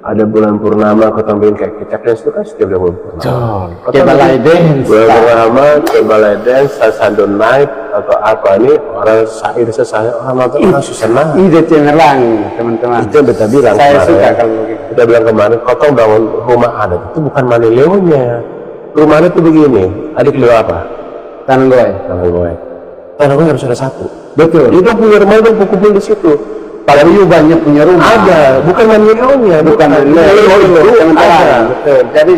Ada bulan purnama kau tambahin kayak kecap dance itu kan setiap bulan purnama. Kayak balai dance. Bulan purnama, kayak balai dance, Sasando Night atau apa nih, orang syair saya orang nonton orang susah. Ide cemerlang teman-teman. Itu yang kita bilang. Saya suka kalau begitu. Kita bilang kemarin, kau tahu bangun rumah adat itu bukan Manileonya. Rumahnya itu begini. Adik lu apa? Tanah goy harus ada 1. Betul. Itu punya rumah itu kumpul di situ. Kalau banyak punya rumah ada, bukan Manileonya, bukan Manileo ada. Betul. Jadi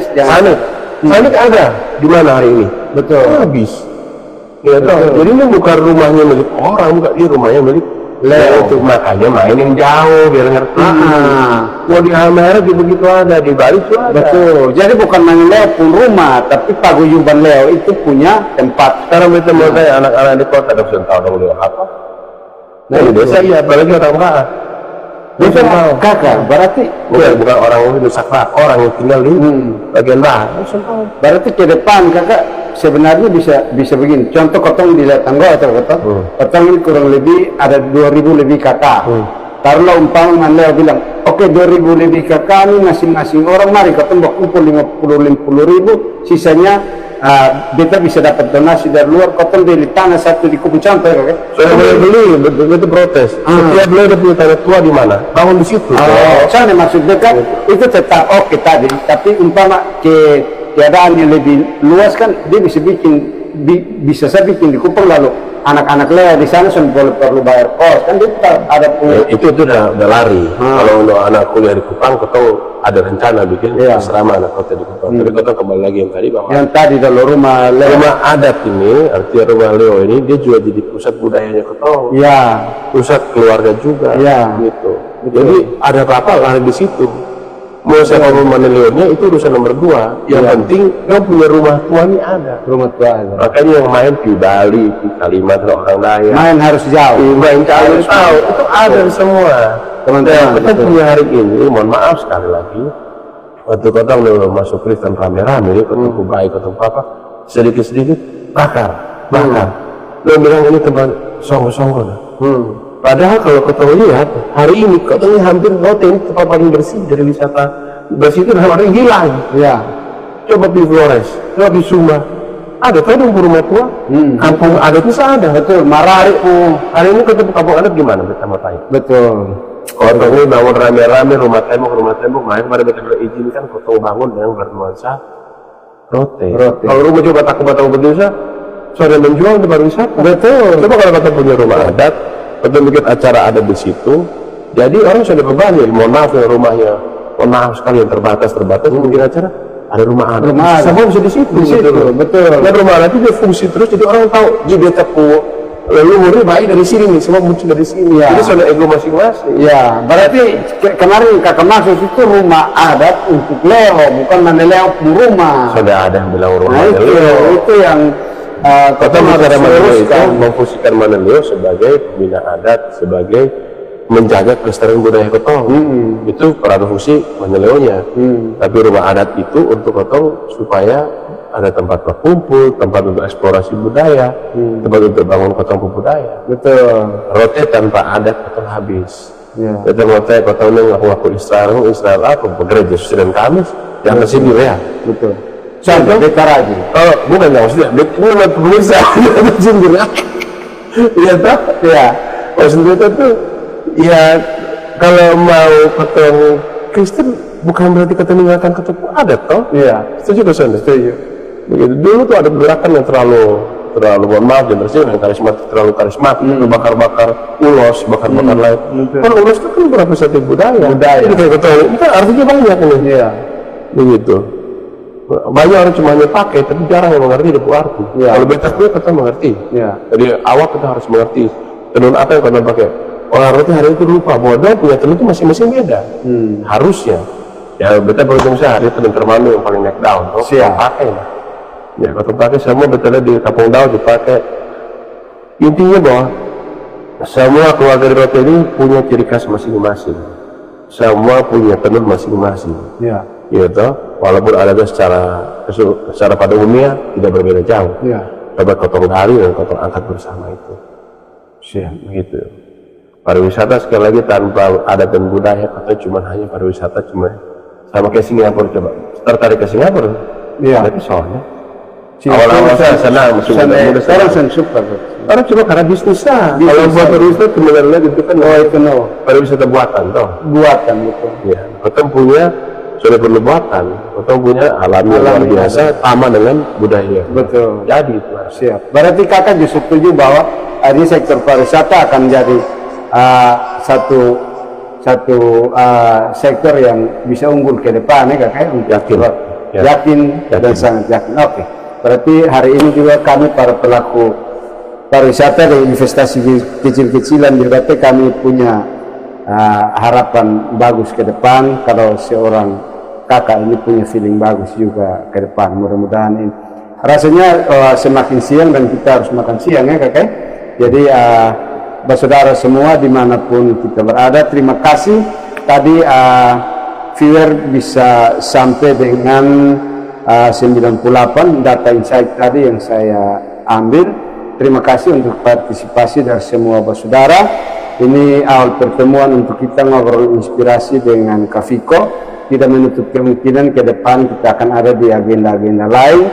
Sanik ada di mana hari ini? Betul. Habis. Ya toh. Jadi ini bukan rumahnya milik orang, bukan dia rumahnya milik Leo. Itu makanya main yang jauh biar ngerti. Mau di Halmahera begitu ada, di Bali juga ada. Betul. Jadi bukan Manileo pun rumah, tapi paguyuban Leo itu punya tempat. Sekarang kita mau tanya anak-anak di kota ada bisa tahu dong Leo apa? Nah, di desa iya, apalagi orang Kakak. Desa Kakak, berarti bukan orang di Sakra, orang yang tinggal di bagian barat. Berarti ke depan Kakak sebenarnya bisa begini. Contoh kotong di Tanggo atau kotong ini kurang lebih ada 2.000 lebih kakak. Taruhlah umpama Leo bilang, oke 2.000 lebih kakak ini masing-masing orang, mari kotong kumpul 50.000, sisanya beta bisa dapat donasi dari luar, kotong beli tanah 1 di Kubu Contoh ya. Saya boleh beli, betul protes. Setiap beliau ada punya tanah tua di mana? Bangun di situ. Sana maksudnya kan itu tetap oke tadi, tapi umpama keadaan yang lebih luas kan dia bisa saya bikin di Kupang, lalu anak-anak Leo di sana sudah perlu bayar kos kan, dia ada punya. Itu udah lari. Kalau untuk anak kuliah di Kupang, kotong ada rencana bikin asrama anak kota di Kupang. Tapi kotong kembali lagi yang tadi bahwa yang tadi kalau rumah Leo, rumah adat ini, artinya rumah Leo ini dia juga jadi pusat budayanya kotong. Pusat keluarga juga. Gitu. Jadi ada apa-apa lari di situ. Mau saya ngomong Manileonya itu urusan nomor 2. Yang penting kau punya rumah tua ini ada. Rumah tua ada. Makanya yang main di Bali, di Kalimantan, orang Dayak. Main harus jauh. Main harus tahu. Itu ada semua. Teman-teman. Kita punya hari ini, mohon maaf sekali lagi. Waktu kotong udah masuk Kristen rame-rame, kotong baik, kotong apa, sedikit-sedikit bakar. Lo bilang ini tempat songgo-songgo. Padahal kalau kotong lihat hari ini kotong hampir Rote ini tempat paling bersih dari wisata bersih itu dalam arti hilang. Coba di Flores, coba di Sumba, ada kan rumah tua, kampung adatnya ada. Betul. Marari. Hari ini ketemu kampung adat gimana? Kita mau tanya. Betul. Kotong ini bangun rame-rame rumah tembok, main pada mereka izinkan kotong bangun dengan bernuansa Rote. Kalau rumah coba takut begini sudah menjual di pariwisata. Betul. Coba kalau kota punya rumah adat, kota bikin acara adat di situ, jadi orang sudah berbani. Mohon maaf ya rumahnya, mohon maaf sekali yang terbatas bikin acara ada rumah adat. Semua bisa di situ. Betul. Dan rumah adat itu fungsi terus, jadi orang tahu di beta lalu murni baik dari sini nih, semua muncul dari sini. Jadi sudah ego masing-masing. Berarti kemarin kakak maksud itu rumah adat untuk Leo, bukan Manileo rumah. Sudah ada yang bilang rumah Leo. Itu yang kota Manileo itu memfungsikan Manileo sebagai pembina adat, sebagai menjaga kelestarian budaya kotong. Itu peran fungsi Manileonya. Tapi rumah adat itu untuk kotong supaya ada tempat berkumpul, tempat untuk eksplorasi budaya, tempat untuk bangun kotong budaya. Betul. Rote tanpa adat kotong habis. Ya. Kita rote kotong ini ngaku Israel apa bekerja Senin Kamis yang kesini ya. Betul. Contoh Bekar aja. Oh bukan yang maksudnya, ini buat pemirsa sindir ya. Iya toh? Ya. Maksudnya itu ya kalau mau kotong Kristen bukan berarti kita meninggalkan kotong adat toh? Iya. Setuju kan Sonde? Setuju. Begitu dulu tuh ada gerakan yang terlalu mohon maaf generasi yang karismatik, terlalu karismatik, bakar-bakar ulos, bakar-bakar lain. Kan ulos itu kan berrepresentatif budaya. Jadi kayak kotong ini kan artinya banyak ini. Iya. Begitu. Banyak orang cuma hanya pakai, tapi jarang yang mengerti itu arti. Ya. Kalau beta kita mengerti. Ya. Jadi awal kita harus mengerti tenun apa yang kita pakai. Orang roti hari itu lupa bahwa dia punya tenun itu masing-masing beda. Harusnya. Ya beta beruntung saya hari tenun Termanu yang paling naik daun. Oh, pakai lah. Ya kalau pakai semua beta lihat di Kampung Daun dipakai. Intinya bahwa semua keluarga di roti ini punya ciri khas masing-masing. Semua punya tenun masing-masing. Ya. Gitu, walaupun ada secara pada umumnya tidak berbeda jauh. Ya. Coba kotong dari dan kotong angkat bersama itu. Siap, begitu. Pariwisata sekali lagi tanpa adat dan budaya, kota cuma hanya pariwisata cuma sama kayak Singapura. Coba tertarik ke Singapura? Iya. Tapi soalnya awal-awal saya senang, mudah sekarang saya suka. Orang cuma karena bisnis lah. Kalau buat pariwisata sebenarnya itu kan pariwisata buatan toh. Buatan itu. Ya, kota punya sudah perlu buatan, atau punya alami luar biasa, sama dengan budaya. Betul. Jadi itu siap. Berarti kakak justru setuju bahwa ini sektor pariwisata akan jadi satu sektor yang bisa unggul ke depan ya kakak. Yakin dan sangat yakin. Oke. Berarti hari ini juga kami para pelaku pariwisata dan investasi kecil-kecilan di BT kami punya harapan bagus ke depan. Kalau seorang kakak ini punya feeling bagus juga ke depan, mudah-mudahan ini rasanya semakin siang dan kita harus makan siang ya kakak. Jadi saudara semua dimanapun kita berada, terima kasih tadi viewer bisa sampai dengan 98 data insight tadi yang saya ambil. Terima kasih untuk partisipasi dari semua saudara. Ini awal pertemuan untuk kita ngobrol inspirasi dengan Kak Viko. Tidak menutup kemungkinan ke depan kita akan ada di agenda-agenda lain.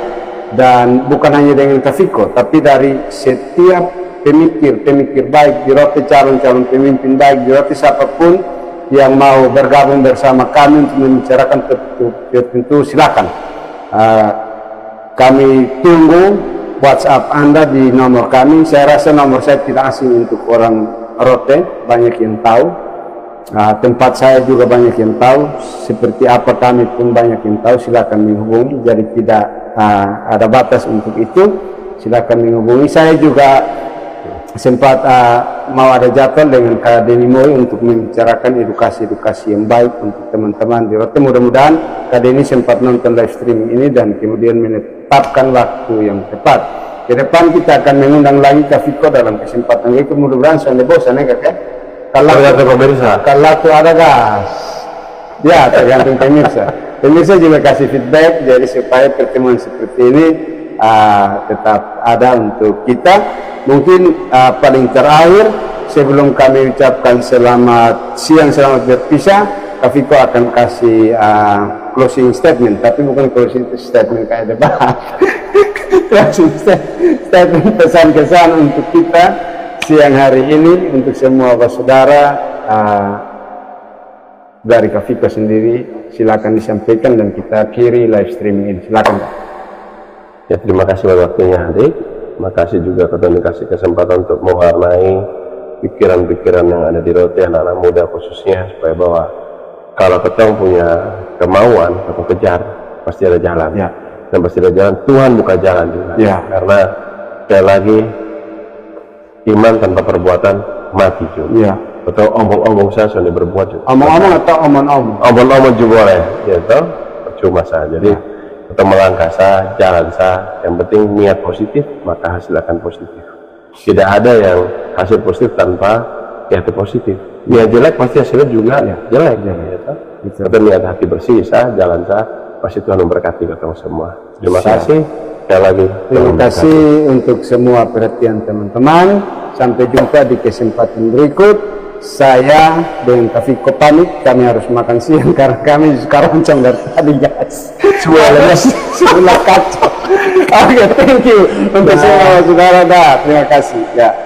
Dan bukan hanya dengan Kak Viko, tapi dari setiap pemikir baik di Rote, calon-calon pemimpin baik di Rote, siapapun yang mau bergabung bersama kami untuk membicarakan tentu silakan. Kami tunggu WhatsApp Anda di nomor kami. Saya rasa nomor saya tidak asing untuk orang Rote, banyak yang tahu. Tempat saya juga banyak yang tahu. Seperti apa kami pun banyak yang tahu. Silakan menghubungi. Jadi tidak ada batas untuk itu. Silakan menghubungi. Saya juga sempat mau ada jadwal dengan Kak Denny Moy untuk membicarakan edukasi-edukasi yang baik untuk teman-teman di Rote. Mudah-mudahan Kak Denny sempat nonton live streaming ini dan kemudian menetapkan waktu yang tepat. Ke depan kita akan mengundang lagi Kak Viko dalam kesempatan itu. Mudah-mudahan saya bosan ya kakak. Kalau tuh ada gas, ya tergantung pemirsa. Pemirsa juga kasih feedback, jadi supaya pertemuan seperti ini tetap ada untuk kita. Mungkin paling terakhir sebelum kami ucapkan selamat siang, selamat berpisah, Kak Viko akan kasih closing statement, tapi bukan closing statement kayak debat. Closing statement, pesan-kesan untuk kita siang hari ini untuk semua saudara dari Kak Viko sendiri. Silakan disampaikan dan kita akhiri live streaming ini. Silakan Pak. Ya, terima kasih buat waktunya adik. Terima kasih juga karena dikasih kesempatan untuk mewarnai pikiran-pikiran yang ada di Rote, anak-anak muda khususnya, supaya bahwa kalau kita punya kemauan atau kejar pasti ada jalan. Ya. Dan pasti ada jalan, Tuhan buka jalan juga. Ya. Karena sekali lagi iman tanpa perbuatan mati juga. Ya. Atau omong-omong saya sudah berbuat juga. Omong-omong atau omong-omong? Omong-omong juga boleh, gitu. Percuma saja. Jadi kita melangkah sah, jalan sah. Yang penting niat positif, maka hasil akan positif. Tidak ada yang hasil positif tanpa niat positif. Niat jelek pasti hasilnya juga jelek. Gitu. Kita niat hati bersih sah, jalan sah, pasti Tuhan memberkati ketemu semua. Terima kasih sekali lagi. Terima kasih untuk semua perhatian teman-teman. Sampai jumpa di kesempatan berikut. Saya dengan Kaffi Kopamit, kami harus makan siang karena kami sekarang macam dari tadi guys. Sebelah kacau. Oke, thank you untuk semua saudara. Terima kasih. Ya.